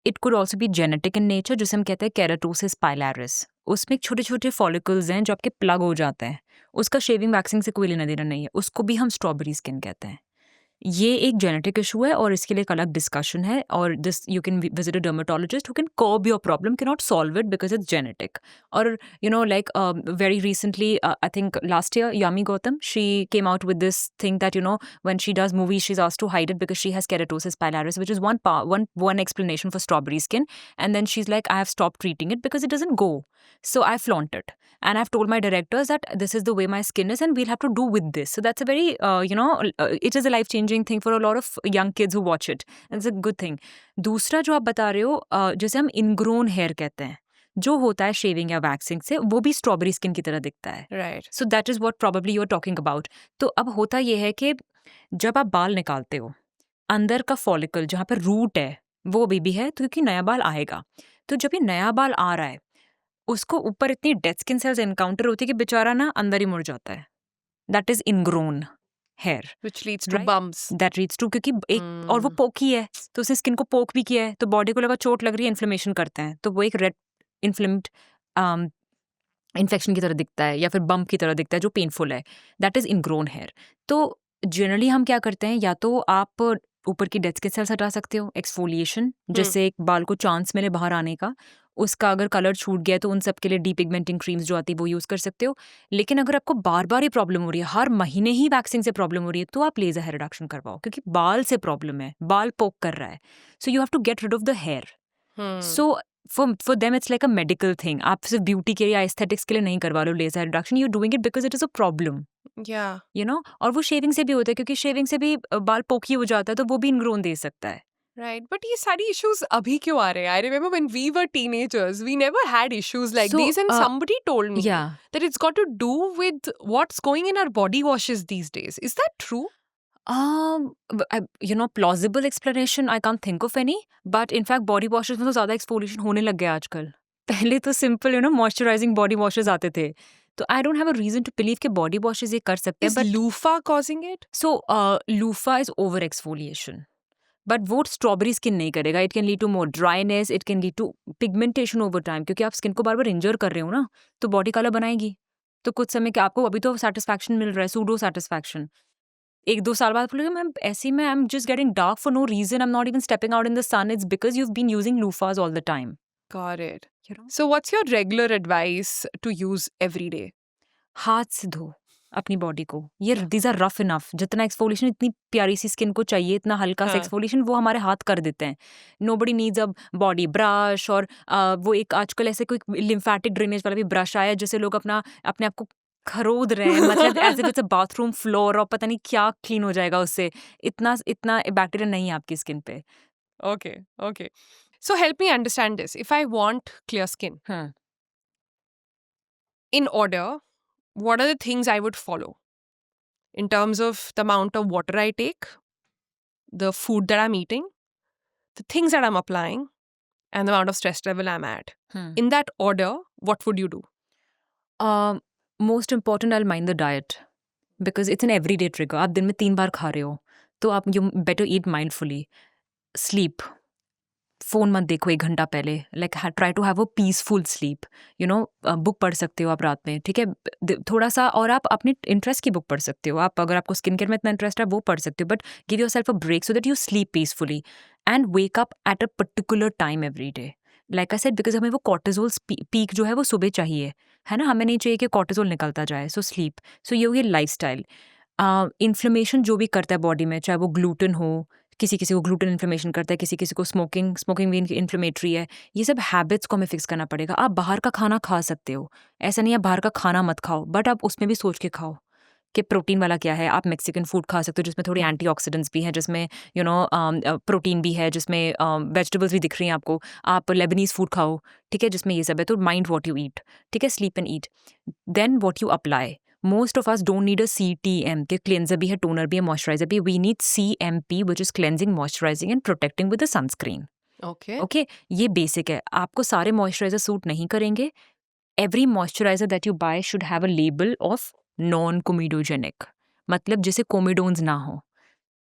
It could also be genetic in nature, जिसे हम कहते हैं keratosis pilaris. उसमें छोटे छोटे follicles हैं जो आपके plug हो जाते हैं. उसका shaving waxing से कोई लेना देना नहीं है. उसको भी हम strawberry skin कहते हैं. ये एक जेनेटिक इशू है और इसके लिए एक अलग डिस्कशन है और this you can visit a dermatologist who can curb your problem, can not solve it because it's genetic. और like very recently I think last year Yami Gautam, she came out with this thing that when she does movies she is asked to hide it because she has keratosis pilaris, which is one explanation for strawberry skin. And then she's like, I have stopped treating it because it doesn't go. So I flaunt it. And I've told my directors that this is the way my skin is and we'll have to do with this. So that's a very, it is a life-changing thing for a lot of young kids who watch it. And it's a good thing. दूसरा जो आप बता रहे हो, जैसे हम ingrown hair कहते हैं, जो होता है शेविंग या वैक्सिंग से, वो भी स्ट्रॉबेरी स्किन की तरह दिखता है. Right. So that is what probably you are talking about. तो अब होता ये है कि जब आप बाल निकालते हो, अंदर का फॉलिकल जहाँ पर रूट है वो भी है, तो क्योंकि नया बाल आएगा. तो जब ये नया बाल आ रहा है, उसको ऊपर इतनी डेड स्किन सेल्स एनकाउंटर होती है कि बेचारा ना अंदर ही मुड़ जाता है. That is ingrown hair, Which leads to bumps. That leads to, क्योंकि एक और वो पोकी है, तो उसने स्किन को पोक भी किया है, तो बॉडी को लगा चोट लग रही है, इन्फ्लेमेशन करते हैं, तो वो एक रेड इन्फ्लेम्ड इन्फेक्शन की तरह दिखता है या फिर बम्प की तरह दिखता है जो पेनफुल है. That is ingrown hair. तो जनरली हम क्या करते हैं, या तो आप ऊपर की डेड स्किन सेल्स हटा सकते हो, एक्सफोलिएशन, जिससे एक बाल को चांस मिले बाहर आने का. उसका अगर कलर छूट गया तो उन सब के लिए डीपिगमेंटिंग क्रीम्स जो आती है वो यूज़ कर सकते हो. लेकिन अगर आपको बार बार ही प्रॉब्लम हो रही है, हर महीने ही वैक्सिंग से प्रॉब्लम हो रही है, तो आप लेजर हेयर रिडक्शन करवाओ, क्योंकि बाल से प्रॉब्लम है, बाल पोक कर रहा है. So you have to get rid of the hair. So for them it's like a medical thing. आप सिर्फ ब्यूटी के या एस्थेटिक्स के लिए नहीं करवा लो laser hair reduction, you doing it because it is a problem. Yeah. और वो शेविंग से भी होता है, क्योंकि शेविंग से भी बाल पोकी हो जाता है, तो वो भी इनग्रोन दे सकता है. Right. But ये सारी issues अभी क्यों आ रहे हैं? I remember when we were teenagers, we never had issues like So, these, and somebody told me Yeah. that it's got to do with what's going in our body washes these days. Is that true? Plausible explanation, I can't think of any. But in fact, body washes में तो ज़्यादा exfoliation होने लग गया आजकल. पहले तो simple, moisturizing body washes आते थे. तो I don't have a reason to believe कि body washes ये कर सकते हैं. Is loofah causing it? So, loofah is over exfoliation. But वो स्ट्रॉबेरी स्किन नहीं करेगा. It can lead to more dryness, it can lead to pigmentation over time, क्योंकि आप स्किन को बार बार इंजर कर रहे हो ना, तो बॉडी कलर बनाएगी. तो कुछ समय के आपको अभी तो सेटिस्फैक्शन मिल रहा है, सूडो सेटिस्फैक्शन. 1-2 साल बाद बोलोगे मैम ऐसी में I am just getting dark for no reason, I am not even stepping out in the sun, it's because you have been using loofahs all the time. Got it. So what's your regular advice to use every day? हाथ से धो अपनी body को. ये these are rough enough. जितना exfoliation इतनी प्यारी सी skin को चाहिए, इतना हल्का सा एक्सफोलिएशन वो हमारे हाथ कर देते हैं. Nobody needs a body brush. और वो एक आजकल ऐसे कोई लिम्फेटिक ड्रेनेज वाला भी ब्रश आया जिससे लोग अपने आप को खरोद रहे हैं, मतलब as if it's a bathroom floor, और पता नहीं क्या क्लीन हो जाएगा उससे. इतना बैक्टीरिया नहीं है आपकी स्किन पे. Okay. So help me understand this. If I want clear skin, in order, what are the things I would follow in terms of the amount of water I take, the food that I'm eating, the things that I'm applying, and the amount of stress level I'm at? In that order, what would you do? Most important, I'll mind the diet. Because it's an everyday trigger. आप दिन में 3 बार खा रहे हो तो आप you better eat mindfully. Sleep, phone मत देखो 1 घंटा पहले. Like try to have a peaceful sleep. Book पढ़ सकते हो आप रात में, ठीक है. थोड़ा सा, और आप अपने इंटरेस्ट की बुक पढ़ सकते हो. आप अगर आपको स्किन केयर में इतना इंटरेस्ट है वो पढ़ सकते हो, but give yourself a break so that you sleep peacefully and wake up at a particular time every day. Like I said, because हमें वो कॉर्टिजोल पीक जो है वो सुबह चाहिए, है ना. हमें नहीं चाहिए कि कॉर्टिजोल निकलता जाए. So sleep. सो ये हो गया लाइफ स्टाइल. इन्फ्लेमेशन जो भी करता है बॉडी में, चाहे वो ग्लूटेन हो, किसी किसी को ग्लूटेन इन्फ्लेमेशन करता है, किसी किसी को स्मोकिंग भी इन्फ्लेमेटरी है. ये सब हैबिट्स को हमें फिक्स करना पड़ेगा. आप बाहर का खाना खा सकते हो, ऐसा नहीं है बाहर का खाना मत खाओ, बट आप उसमें भी सोच के खाओ कि प्रोटीन वाला क्या है. आप मैक्सिकन फूड खा सकते हो जिसमें थोड़ी एंटीऑक्सीडेंट्स भी हैं, जिसमें प्रोटीन भी है, जिसमें वेजिटेबल्स भी दिख रही हैं आपको. आप लेबनीज फूड खाओ, ठीक है, जिसमें ये सब है. तो माइंड वॉट यू ईट, ठीक है. Sleep and eat, then what you apply. Most of us don't need a CTM के क्लेंजर भी है, टोनर भी है, मॉइस्चराइजर भी. We need CMP which is cleansing, moisturizing and protecting with the sunscreen. Okay. ये basic है. आपको सारे मॉइस्चराइजर सूट नहीं करेंगे. Every moisturizer that you buy should have a label of non-comedogenic, मतलब जिसे कोमेडोन्स ना हो.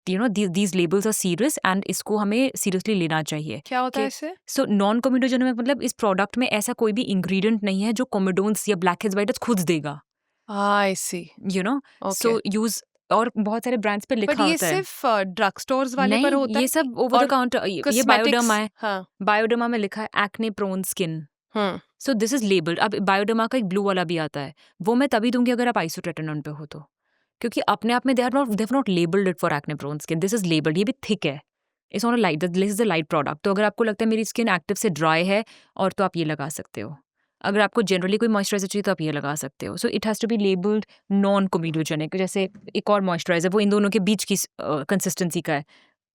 These labels are serious and इसको हमें सीरियसली लेना चाहिए. क्या होता है इससे? सो नॉन कोमेडोजेनिक मतलब इस प्रोडक्ट में ऐसा कोई भी इंग्रेडिएंट नहीं है जो कोमेडोन्स या ब्लैक हेड्स व्हाइट्स खुद देगा. I see. सो यूज, और बहुत सारे ब्रांड्स पे But लिखा ये होता है. सिर्फ ड्रग स्टोर्स वाले पर नहीं, होता ये है? सब ओवर द और काउंटर. ये Cosmetics? बायोडर्मा है. हाँ. बायोडर्मा में लिखा है acne prone skin. So this is labelled. अब बायोडर्मा का एक ब्लू वाला भी आता है, वो मैं तभी दूंगी अगर आप आइसोट्रेटिनोन पे हो तो, क्योंकि अपने आप में they have not labelled it for acne prone skin. This is labelled. ये भी थिक है. It's on a light, this is a light product. तो अगर आपको लगता है मेरी स्किन एक्टिव से ड्राई है और तो आप ये लगा सकते हो. अगर आपको जनरली कोई मॉइस्चराइजर चाहिए तो आप ये लगा सकते हो. So it has to be labelled non comedogenic. जैसे एक और मॉइस्चराइजर वो इन दोनों के बीच की कंसिस्टेंसी का है,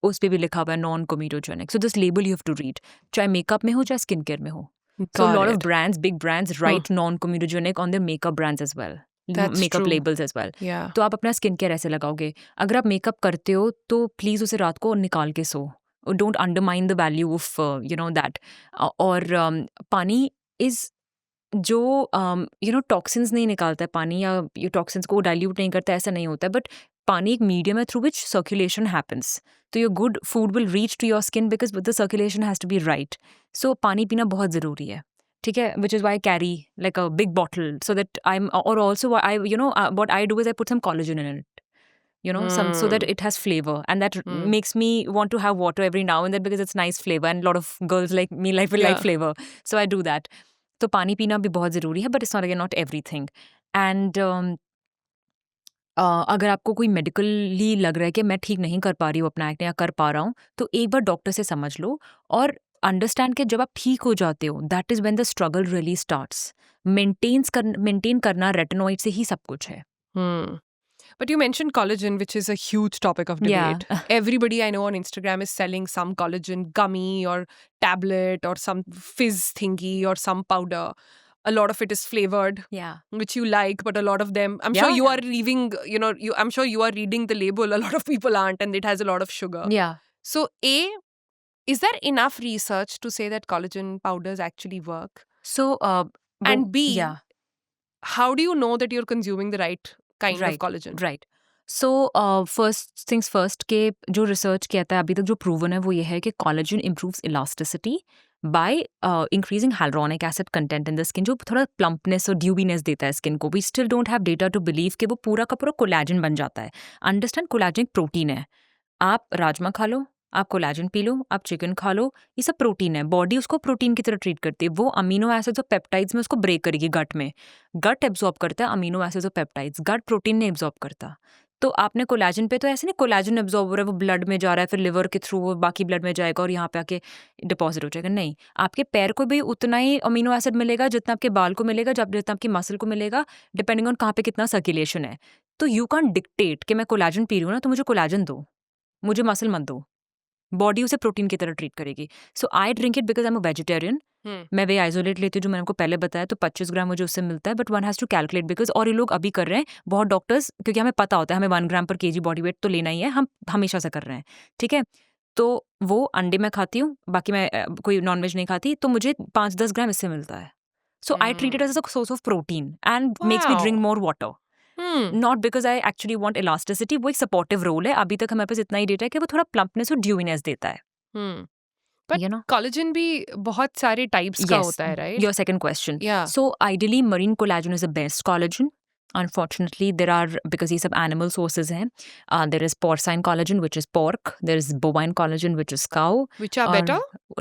उस पे भी लिखा हुआ है non comedogenic. So this label you have to read, चाहे मेकअप में हो चाहे स्किन केयर में हो. So Got lot of it. Brands, big brands write non comedogenic on their makeup brands as well, That's makeup true. Labels as well. Yeah. तो आप अपना skin care ऐसे लगाओगे. अगर आप मेकअप करते हो तो प्लीज़ उसे रात को निकाल के सो. Don't undermine the value of that. और पानी इज जो टॉक्सिन्स नहीं निकालता है पानी, या ये टॉक्सिन्स को डाइल्यूट नहीं करता, ऐसा नहीं होता है. बट पानी एक मीडियम है थ्रू विच सर्कुलेशन हैपन्स. तो your good food will reach to your skin because the circulation has to be right. So पानी पीना बहुत ज़रूरी है, ठीक है. Which is why carry like a big bottle so that I am, और also I what I do is I put some collagen in it. So that it has flavor, and that makes me want to have water every now and then because it's nice flavor, and a lot of girls like me like will like Yeah. flavor, so I do that. तो पानी पीना भी बहुत ज़रूरी है, but it's not everything. And अगर आपको कोई मेडिकली लग रहा है कि मैं ठीक नहीं कर पा रही हूँ अपना एक्ने, या कर पा रहा हूँ, तो एक बार डॉक्टर से समझ लो और अंडरस्टैंड कि जब आप ठीक हो जाते हो that is when the struggle really starts. Maintain करना रेटिनॉइड से ही सब कुछ है. But you mentioned collagen, which is a huge topic of debate. Yeah. Everybody I know on Instagram is selling some collagen gummy or tablet or some fizz thingy or some powder. A lot of it is flavored, Yeah. which you like, but a lot of them, I'm Yeah, sure you yeah. are reading, I'm sure you are reading the label. A lot of people aren't, and it has a lot of sugar. Yeah. So, is there enough research to say that collagen powders actually work? So And B, yeah. how do you know that you're consuming the right kind of collagen? Right. So first things first के जो research किया था अभी तक जो proven है वो ये है कि collagen improves elasticity by increasing hyaluronic acid content in the skin, जो थोड़ा प्लम्पनेस और ड्यूबीनेस देता है स्किन को. We still don't have data to believe कि वो पूरा का पूरा कोलेजन बन जाता है. अंडरस्टैंड, कोलेजन एक प्रोटीन है. आप राजमा खा लो, आप कोलेजन पी लो, आप चिकन खा लो, ये सब प्रोटीन है. बॉडी उसको प्रोटीन की तरह ट्रीट करती है. वो अमीनो एसिड्स और पेप्टाइड्स में उसको ब्रेक करेगी गट में. गट एब्जॉर्ब करता है अमीनो एसिड्स और पेप्टाइड्स, गट प्रोटीन नहीं एब्जॉर्ब करता. तो आपने कोलेजन पे तो ऐसे नहीं कोलेजन एब्जॉर्ब हो रहा है, वो ब्लड में जा रहा है, फिर लिवर के थ्रू वो बाकी ब्लड में जाएगा और यहाँ पे आके डिपॉजिट हो जाएगा. नहीं, आपके पैर को भी उतना ही अमीनो एसिड मिलेगा जितना आपके बाल को मिलेगा, जितना आपकी मसल को मिलेगा, डिपेंडिंग ऑन कहाँ पे कितना सर्कुलेशन है. तो यू कैन डिक्टेट कि मैं कोलेजन पी रही हूँ ना, तो मुझे कोलेजन दो, मुझे मसल मत दो. बॉडी उसे प्रोटीन की तरह ट्रीट करेगी. So I drink it because I am a vegetarian. मैं वे आइसोलेट लेती हूँ जो मैंने आपको पहले बताया, तो 25 ग्राम मुझे उससे मिलता है. But one has to calculate because, और ये लोग अभी कर रहे हैं बहुत डॉक्टर्स, क्योंकि हमें पता होता है हमें 1 ग्राम पर केजी बॉडी वेट तो लेना ही है, हम हमेशा से कर रहे हैं, ठीक है. तो वो अंडे मैं खाती हूँ, बाकी मैं कोई नॉनवेज नहीं खाती, तो मुझे 5-10 ग्राम इससे मिलता है. So I treat it as a source of protein and makes me drink more water. Not because I actually want elasticity. वो एक सपोर्टिव रोल है. अभी तक हमारे पास इतना ही डेटा है कि वो थोड़ा प्लम्पनेस और ड्यूइनेस देता है. But You know? collagen भी बहुत सारे types का Yes, होता है, right? your second question. Yeah. So ideally marine collagen is the best collagen. Unfortunately, there are, because ये सब animal sources हैं, there is porcine collagen, which is pork. There is bovine collagen, which is cow. Which are और- better?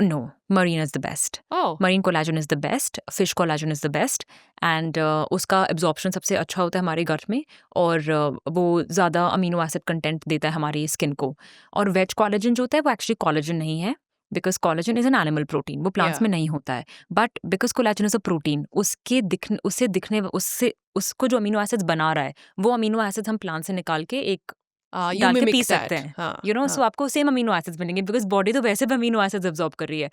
No, marine is the best. Oh. Marine collagen is the best. Fish collagen is the best. And उसका absorption सबसे अच्छा होता है हमारे gut में, और वो ज़्यादा amino acid content देता है हमारी skin को. और veg collagen जो होता है वो actually collagen नहीं है, because collagen is an animal protein. वो plants Yeah. में नहीं होता है. But because collagen is a protein, उसको जो अमीनो एसिड्स बना रहा है, वो अमीनो एसिड्स हम प्लांट से निकाल के एक You डाल के mimic पी that. सकते हैं. हाँ, यू नो, हाँ. सो आपको सेम अमीनो एसिड्स मिलेंगे, बिकॉज बॉडी तो वैसे भी अमीनो एसिड्स अब्सॉर्ब कर रही है.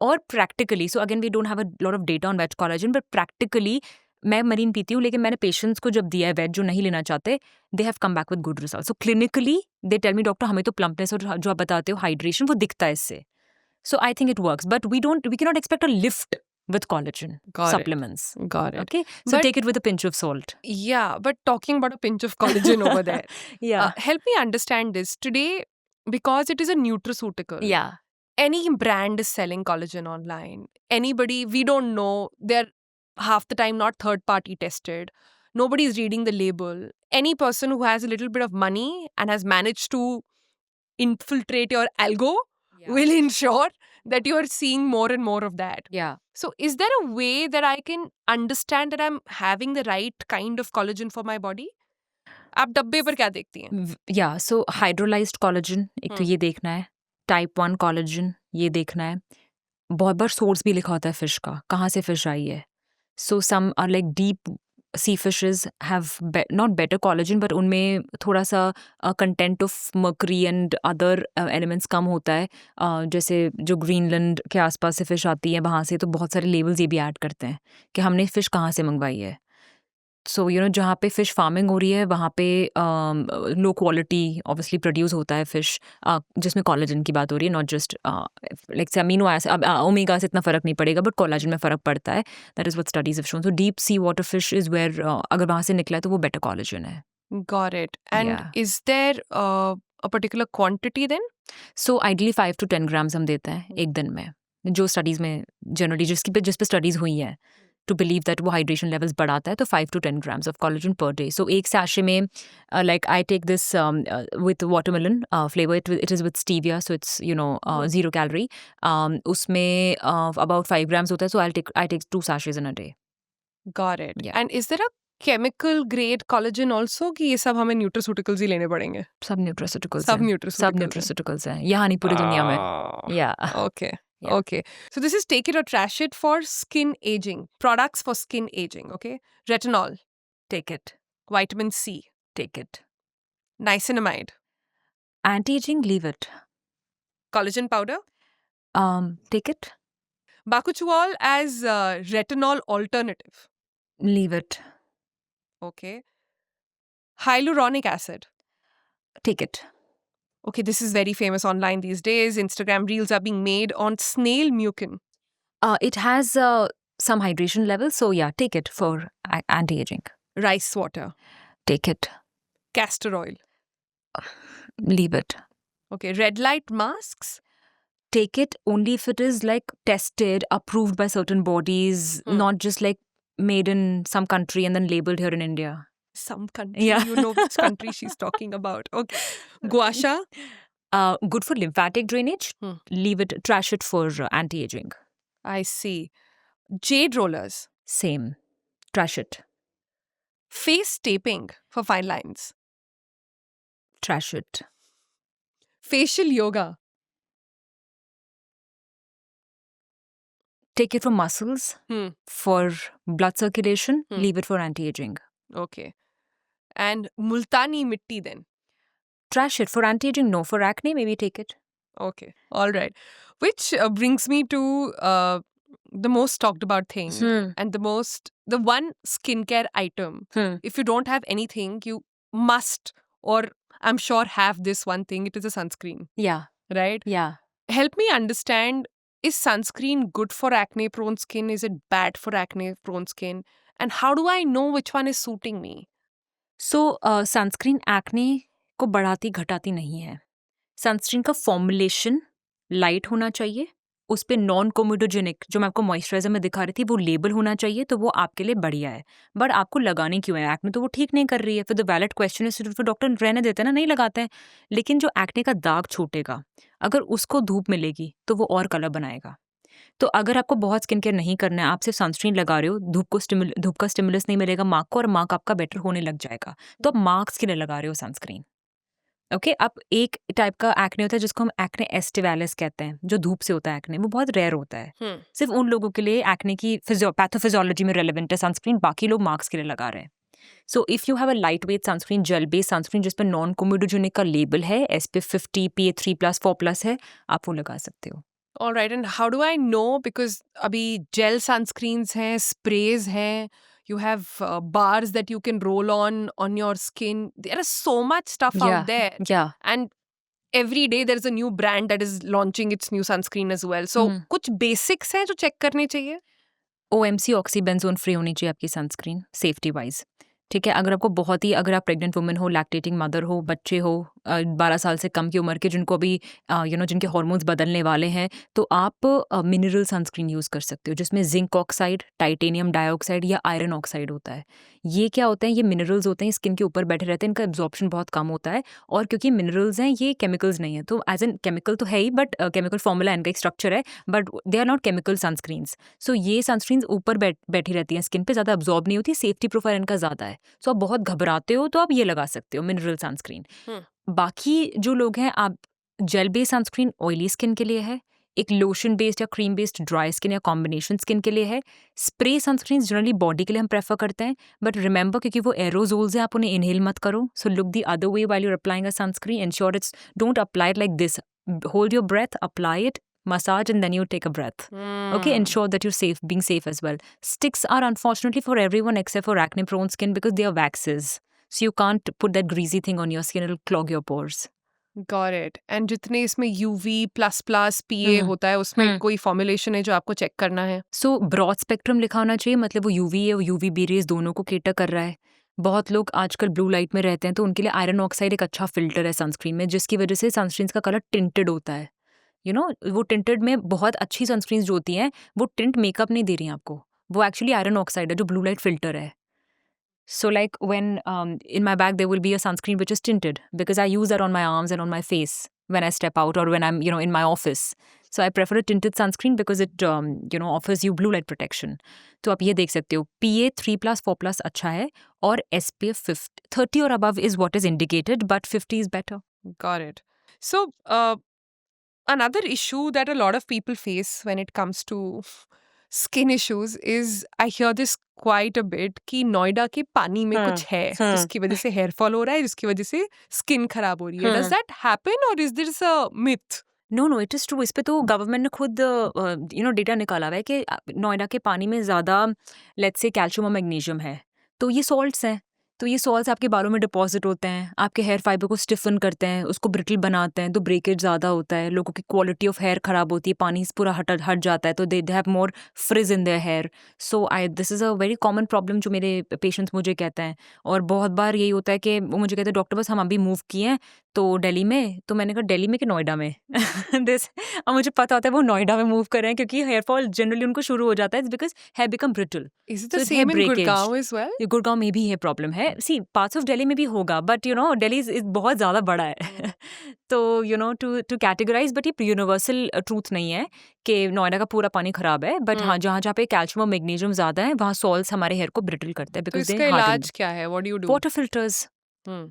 और practically, so again we don't have a lot of data on veg collagen, but practically मैं मरीन पीती हूँ, लेकिन मैंने पेशेंट्स को जब दिया है वेज जो नहीं लेना चाहते, they have come back with good result. So clinically they tell me, doctor हमें तो प्लम्पनेस और जो आप बताते हो हाइड्रेशन वो दिखता है इससे. So I think it works, but we cannot expect a lift with collagen Got it. supplements. Got it. Okay, so But- take it with a pinch of salt. Yeah, but talking about a pinch of collagen over there. Yeah, Help me understand this. Today, because it is a nutraceutical, yeah, any brand is selling collagen online. Anybody, we don't know. They're half the time not third party tested. Nobody's reading the label. Any person who has a little bit of money and has managed to infiltrate your algo will ensure that you are seeing more and more of that. yeah. So is there a way that I can understand that I'm having the right kind of collagen for my body? आप डब्बे पर क्या देखती हैं? Yeah, so hydrolyzed collagen, एक तो ये देखना है. Type 1 collagen, ये देखना है. बहुत बार सोर्स भी लिखा होता है फिश का, कहाँ से फिश आई है. So some are like deep sea fishes have not better collagen, but उनमें थोड़ा सा content of mercury and other elements कम होता है. जैसे जो ग्रीनलैंड के आसपास से फिश आती है वहाँ से, तो बहुत सारे लेबल्स ये भी ऐड करते हैं कि हमने फिश कहाँ से मंगवाई है. सो यू नो, जहाँ पे फिश फार्मिंग हो रही है वहाँ पे लो क्वालिटी ऑब्वियसली प्रोड्यूस होता है फिश, जिसमें कोलाजन की बात हो रही है, not just like amino acid. Omega से इतना फर्क नहीं पड़ेगा, बट कोलाजन में फर्क पड़ता है. That is what studies have shown. So deep sea water fish is where, अगर वहाँ से निकला है तो वो बेटर कोलाजन है. Got it. And Yeah. is there a particular quantity then? So ideally 5 to 10 grams हम देते हैं एक दिन में, जो स्टडीज़ में जनरली जिस पे स्टडीज़ हुई हैं, टू बिलीव दैट वो हाइड्रेशन लेवल्स बढ़ाता है. तो 5 to 10 grams of collagen per day. So एक सैशे में, like I take this with watermelon flavour, it is with stevia, so it's 0 calorie. उसमें अबाउट 5 grams होता है. So I take 2 sachets in a day. Got it. Yeah. And is there a chemical grade collagen also कि ये सब हमें nutraceuticals ही लेने पड़ेंगे? सब न्यूट्रास्यूटिकल्स सब हैं. nutraceuticals सब हैं. न्यूट्रास्यूटिकल्स हैं, यहाँ नहीं पूरी दुनिया में. Ah, या Okay. Yeah. Okay. So this is take it or trash it for skin aging. Products for skin aging. Okay. Retinol, take it, vitamin C, take it. niacinamide, anti-ageing, leave it. collagen powder, take it, bakuchiol as retinol alternative. Leave it. Okay. Hyaluronic acid. Take it. Okay, this is very famous online these days. Instagram reels are being made on snail mucin. It has some hydration level, so yeah, take it for anti-aging. Rice water. Take it, Castor oil. leave it. Okay, red light masks. Take it only if it is like tested, approved by certain bodies, not just like made in some country and then labeled here in India. Some country. Yeah. You know which country she's talking about. Okay. Gua sha. Good for lymphatic drainage. Leave it, trash it for anti-aging. I see. Jade rollers. Same, trash it, Face taping for fine lines. trash it. Facial yoga. Take it for muscles, for blood circulation. Leave it for anti-aging. Okay. And multani mitti then. Trash it for anti-aging. No, for acne maybe take it. Okay. All right. Which brings me to the most talked about thing and the one skincare item. If you don't have anything, you must, or I'm sure have this one thing. It is a sunscreen, Yeah, right? yeah. Help me understand, is sunscreen good for acne prone skin? Is it bad for acne prone skin? And how do I know which one is suiting me? So sunscreen acne को बढ़ाती घटाती नहीं है। Sunscreen का formulation light होना चाहिए, उस पे non comedogenic जो मैं आपको मॉइस्चराइजर में दिखा रही थी वो लेबल होना चाहिए, तो वो आपके लिए बढ़िया है। बट आपको लगानी क्यों है? एक्ने तो वो ठीक नहीं कर रही है। फिर द वैलिड क्वेश्चन इज, फिर डॉक्टर रहने देते हैं ना, नहीं लगाते हैं। लेकिन जो एक्ने का दाग छूटेगा, अगर उसको धूप मिलेगी तो वो और कलर बनाएगा। तो अगर आपको बहुत स्किन केयर नहीं करना है, आप सिर्फ सनस्क्रीन लगा रहे हो, धूप का स्टिमुलस नहीं मिलेगा मार्क को और मार्क आपका बेटर होने लग जाएगा, तो आप मार्क्स के लिए लगा रहे हो सनस्क्रीन। ओके, अब एक टाइप का एक्ने होता है जिसको हम एक्ने एस्टिवैलिस कहते हैं, जो धूप से होता है एक्ने, वो बहुत रेयर होता है। सिर्फ उन लोगों के लिए एक्ने की पैथोफिजियोलॉजी में रेलेवेंट है सनस्क्रीन, बाकी लोग मार्क्स के लिए लगा रहे हैं। So if you have a light weight sunscreen, gel based sunscreen जिस पर नॉन कोमेडोजेनिक का लेबल है, SPF 50 PA3+, 4+ है, आप वो लगा सकते हो। All right, and how do I know? Because abhi gel sunscreens hain, sprays hain, you have bars that you can roll on your skin. There is so much stuff out there, yeah. and every day there is a new brand that is launching its new sunscreen as well. So कुछ basics हैं जो check करने चाहिए? OMC oxybenzone free होनी चाहिए आपकी sunscreen, safety wise. ठीक है, अगर आपको बहुत ही, अगर आप प्रेग्नेंट वुमेन हो, लैक्टेटिंग मदर हो, बच्चे हो 12 साल से कम की उम्र के, जिनको अभी जिनके हार्मोन्स बदलने वाले हैं, तो आप मिनरल सनस्क्रीन यूज़ कर सकते हो जिसमें जिंक ऑक्साइड, टाइटेनियम डाइऑक्साइड या आयरन ऑक्साइड होता है। ये क्या होते हैं? ये मिनरल्स होते हैं, स्किन के ऊपर बैठे रहते हैं, इनका एब्जॉर्प्शन बहुत कम होता है, और क्योंकि मिनरल्स हैं, ये केमिकल्स नहीं है, तो एज एन केमिकल तो है ही, बट केमिकल फॉर्मूला इनका एक स्ट्रक्चर है, but they are not chemical sunscreens. So ये सनस्क्रीन्स ऊपर बैठी रहती हैं स्किन पे, ज़्यादा अब्जॉर्ब नहीं होती, सेफ्टी प्रोफाइल इनका ज़्यादा है। सो आप बहुत घबराते हो तो आप ये लगा सकते हो, मिनरल सनस्क्रीन। बाकी जो लोग हैं, आप gel based sunscreen oily skin के लिए है, एक लोशन बेस्ड या क्रीम बेस्ड ड्राई स्किन या कॉम्बिनेशन स्किन के लिए है। स्प्रे सनस्क्रीन जनरली बॉडी के लिए हम प्रेफर करते हैं, बट रिमेंबर क्योंकि वो एरोजोल्स हैं, आप उन्हें इनहेल मत करो। So look the other way while you are applying a sunscreen, ensure it's, don't apply it like this, hold your breath, apply it, massage, and then you take a breath. Okay, ensure that you're being safe as well. Sticks are unfortunately for everyone except for acne prone skin because they are waxes. So you can't put that greasy thing on your skin, it'll clog your pores. Got it. And जितने इसमें UV++ PA होता है, उसमें कोई formulation है जो आपको check करना है? So ब्रॉड स्पेक्ट्रम लिखा होना चाहिए, मतलब वो UV है, वो UVB रेज दोनों को केटर कर रहा है। बहुत लोग आजकल ब्लू लाइट में रहते हैं, तो उनके लिए आयरन ऑक्साइड एक अच्छा फिल्टर है सनस्क्रीन में, जिसकी वजह से सनस्क्रीन का कलर टिंटेड होता है। वो टिंटेड में बहुत अच्छी सनस्क्रीन जो होती हैं, वो टिंट मेकअप नहीं दे रही हैं आपको, वो एक्चुअली आयरन ऑक्साइड है जो ब्लू लाइट फिल्टर है। So like when in my bag there will be a sunscreen which is tinted because I use that on my arms and on my face when I step out or when I'm in my office. So I prefer a tinted sunscreen because it offers you blue light protection. तो आप ये देख सकते हो, PA 3+, 4+ अच्छा है, और SPF 30 or above is what is indicated, but 50 is better. Got it. So another issue that a lot of people face when it comes to skin issues is, I hear this quite a bit, कि नोएडा के पानी में कुछ है जिसकी वजह से hair fall हो रहा है, जिसकी वजह से स्किन खराब हो रही है. Does that happen or is this a myth? No it is true. इस पे तो गवर्नमेंट ने खुद डेटा निकाला हुआ है कि नोएडा के पानी में ज़्यादा लेट्स से कैल्शियम और मैग्नीशियम है, तो ये सॉल्ट्स हैं, तो ये सॉल्ट्स आपके बालों में डिपॉजिट होते हैं, आपके हेयर फाइबर को स्टिफन करते हैं, उसको ब्रिटल बनाते हैं, तो ब्रेकेज ज़्यादा होता है, लोगों की क्वालिटी ऑफ हेयर ख़राब होती है, पानी पूरा हट जाता है, तो they have more frizz in their hair. So this is a very common problem जो मेरे पेशेंट्स मुझे कहते हैं, और बहुत बार यही होता है कि वो मुझे कहते हैं, डॉक्टर बस हम अभी मूव किए हैं तो दिल्ली में, तो मैंने कहा दिल्ली में कि नोएडा में और मुझे पता होता है वो नोएडा में मूव कर रहे हैं क्योंकि हेयर फॉल जनरली उनको शुरू हो जाता है because hair become brittle. Is it the same in Gurgaon as well? Gurgaon में भी ये प्रॉब्लम है। सी पार्ट्स ऑफ दिल्ली में भी होगा, बट दिल्ली इज बहुत ज़्यादा बड़ा है तो टू कैटेगराइज, बट ये यूनिवर्सल ट्रूथ नहीं है कि नोएडा का पूरा पानी खराब है, बट हाँ जहाँ पे कैल्शियम और मैग्नीशियम ज़्यादा है वहाँ सॉल्ट्स हमारे हेयर को ब्रिटल करते हैं। तो इसका इलाज क्या है? What do you do?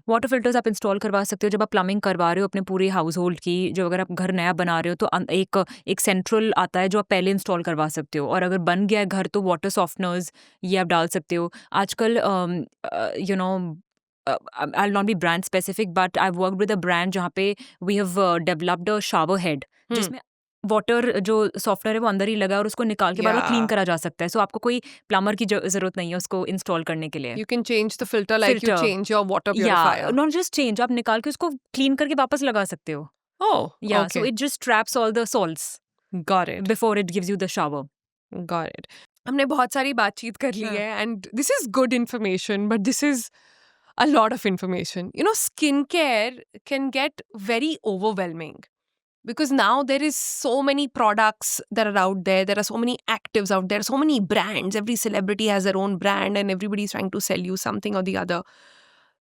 Water filters आप इंस्टॉल करवा सकते हो जब आप प्लम्बिंग करवा रहे हो अपने पूरे हाउस होल्ड की। जो अगर आप घर नया बना रहे हो तो एक सेंट्रल आता है जो आप पहले इंस्टॉल करवा सकते हो, और अगर बन गया है घर तो वाटर सॉफ्टनर्स ये आप डाल सकते हो। आजकल I'll not be brand specific, but I've worked with a brand जहाँ पे we have developed a shower head जिसमें वाटर जो सॉफ्टवेयर है वो अंदर ही लगा है और उसको निकाल के बाद क्लीन करा जा सकता है। सो आपको कोई प्लम्बर की जरूरत नहीं है उसको इंस्टॉल करने के लिए। You can change the filter like you change your water purifier. Not just change, आप निकाल के उसको क्लीन करके वापस लगा सकते हो। Oh, yeah, okay. so it just traps all the salts. Got it. Before it gives you the shower. Got it. हमने बहुत सारी बातचीत कर ली है and this is good information, but this is a lot of information. Skincare can get very overwhelming because now there is so many products that are out there. There are so many actives out there, so many brands. Every celebrity has their own brand and everybody's trying to sell you something or the other.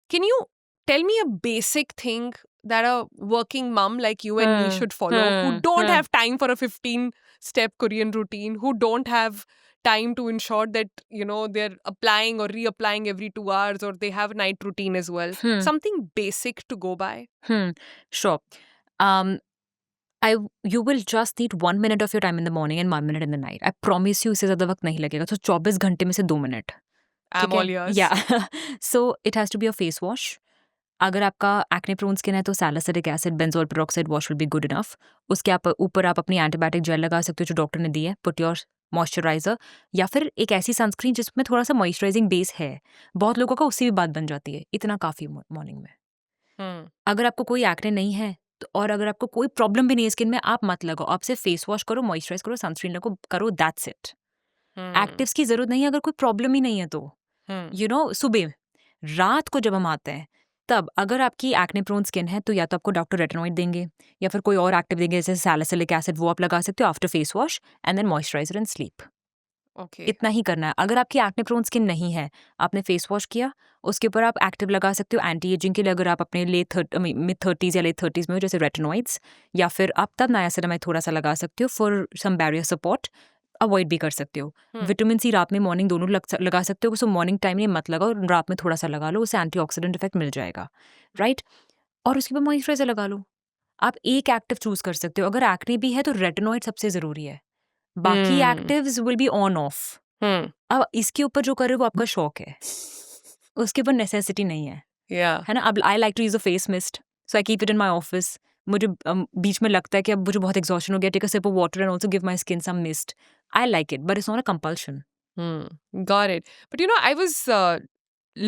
Can you tell me a basic thing that a working mom like you and me should follow, who don't have time for a 15-step Korean routine, who don't have time to ensure that, they're applying or reapplying every 2 hours, or they have a night routine as well? Something basic to go by. Sure. You will just need 1 minute of your time in the morning and 1 minute in the night. I promise you, इससे ज़्यादा वक्त नहीं लगेगा. So 24 घंटे में से 2 minute. I'm all yours. Yeah. So it has to be a face wash. अगर आपका एक्ने प्रोन स्किन है तो salicylic acid benzoyl peroxide wash will be good enough. उसके ऊपर आप अपनी एंटीबायोटिक जेल लगा सकते हो जो डॉक्टर ने दी है. पुट योर मॉइस्चराइजर या फिर एक ऐसी सनस्क्रीन जिसमें थोड़ा सा मॉइस्चराइजिंग बेस है. बहुत लोगों का उससे भी बात बन जाती है. इतना काफ़ी मॉर्निंग में. अगर आपको कोई एक्ने नहीं है और अगर आपको कोई प्रॉब्लम भी नहीं है स्किन में, आप मत लगाओ. आप सिर्फ फेस वॉश करो, मॉइस्चराइज करो, सनस्क्रीन लगो, करो. That's it. एक्टिव्स की जरूरत नहीं है अगर कोई प्रॉब्लम ही नहीं है तो. सुबह रात को जब हम आते हैं तब अगर आपकी एक्ने प्रोन स्किन है तो या तो आपको डॉक्टर रेटिनॉइड देंगे या फिर कोई और एक्टिव देंगे जैसे सैलिसिलिक एसिड, वो आप लगा सकते हो after face wash and then moisturiser and sleep. इतना ही करना है. अगर आपकी एक्ने प्रोन स्किन नहीं है, आपने फेस वॉश किया, उसके ऊपर आप एक्टिव लगा सकते हो एंटी एजिंग के लिए. अगर आप अपने मिड 30s या लेट 30s में हो, जैसे रेटिनॉइड्स, या फिर आप तब नायासिनामाइड थोड़ा सा लगा सकते हो for some barrier support. Avoid भी कर सकते हो. विटामिन सी रात में मॉर्निंग दोनों लगा सकते हो. सो मॉर्निंग टाइम में मत लगाओ, रात में थोड़ा सा लगा लो, उससे एंटीऑक्सीडेंट इफेक्ट मिल जाएगा. राइट. और उसके बाद मॉइस्चराइजर लगा लो. आप एक एक्टिव चूज कर सकते हो. अगर एक्ने भी है तो रेटिनॉइड सबसे जरूरी है. बाकी actives will be on off. अब इसके ऊपर जो कर रहे हो वो आपका शौक है, उसके ऊपर नेसेसिटी नहीं है. है ना. अब I like to use a face mist, so I keep it in my office. मुझे बीच में लगता है कि अब मुझे बहुत एग्जॉशन हो गया, take a sip of water and also give my skin some mist. I like it but it's not a compulsion. Got it. But I was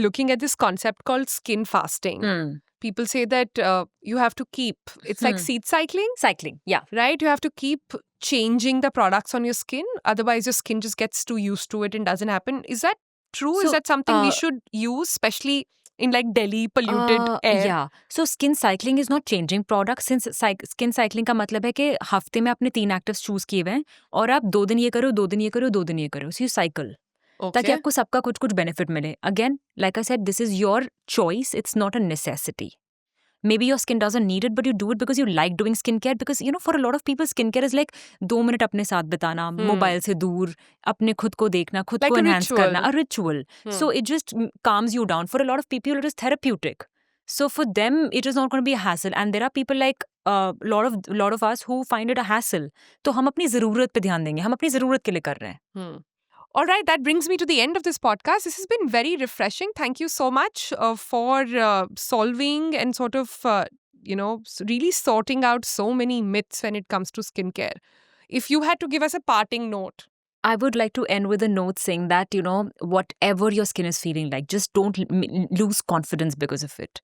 looking at this concept called skin fasting. People say that you have to keep, it's like seed cycling, yeah, right? You have to keep changing the products on your skin, otherwise your skin just gets too used to it and doesn't happen. Is that true? So, is that something we should use, especially in like Delhi polluted air? Yeah. So skin cycling is not changing products. Since skin cycling का मतलब है कि हफ्ते में आपने 3 actives choose किए हुए हैं और आप 2 दिन ये करो, 2 दिन ये करो, 2 दिन ये करो. So you cycle. ताकि आपको सबका कुछ कुछ बेनिफिट मिले. Again, like I said, this is your choice. It's not a necessity. Maybe your skin doesn't need it, but you do it because you like doing skincare. Because, for a lot of people, skincare is like 2 minute अपने साथ बिताना, mobile से दूर, अपने खुद को देखना, खुद को enhance करना, a ritual. So it just calms you down. For a lot of people, it is therapeutic. So for them, it is not going to be a hassle. And there are people like lot of us who find it a hassle. तो हम अपनी ज़रूरत पे ध्यान देंगे. हम अपनी ज़रूरत के लिए कर रहे हैं. All right, that brings me to the end of this podcast. This has been very refreshing. Thank you so much for solving and sort of, really sorting out so many myths when it comes to skincare. If you had to give us a parting note. I would like to end with a note saying that, whatever your skin is feeling like, just don't lose confidence because of it.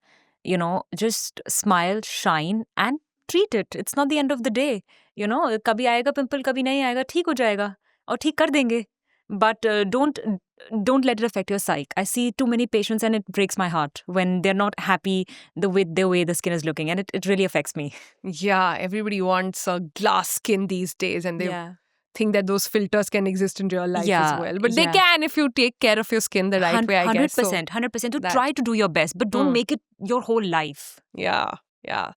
Just smile, shine and treat it. It's not the end of the day. कभी आएगा pimple, कभी नहीं आएगा, ठीक हो जाएगा और ठीक कर देंगे. But don't let it affect your psyche. I see too many patients and it breaks my heart when they're not happy the way the skin is looking, and it really affects me. Yeah, everybody wants a glass skin these days and they think that those filters can exist in real life as well. But they can if you take care of your skin the right way, I guess. 100%. To try to do your best, but don't make it your whole life. Yeah.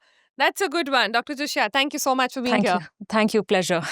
That's a good one. Dr. Joshia, thank you so much for being here. Thank you. Pleasure.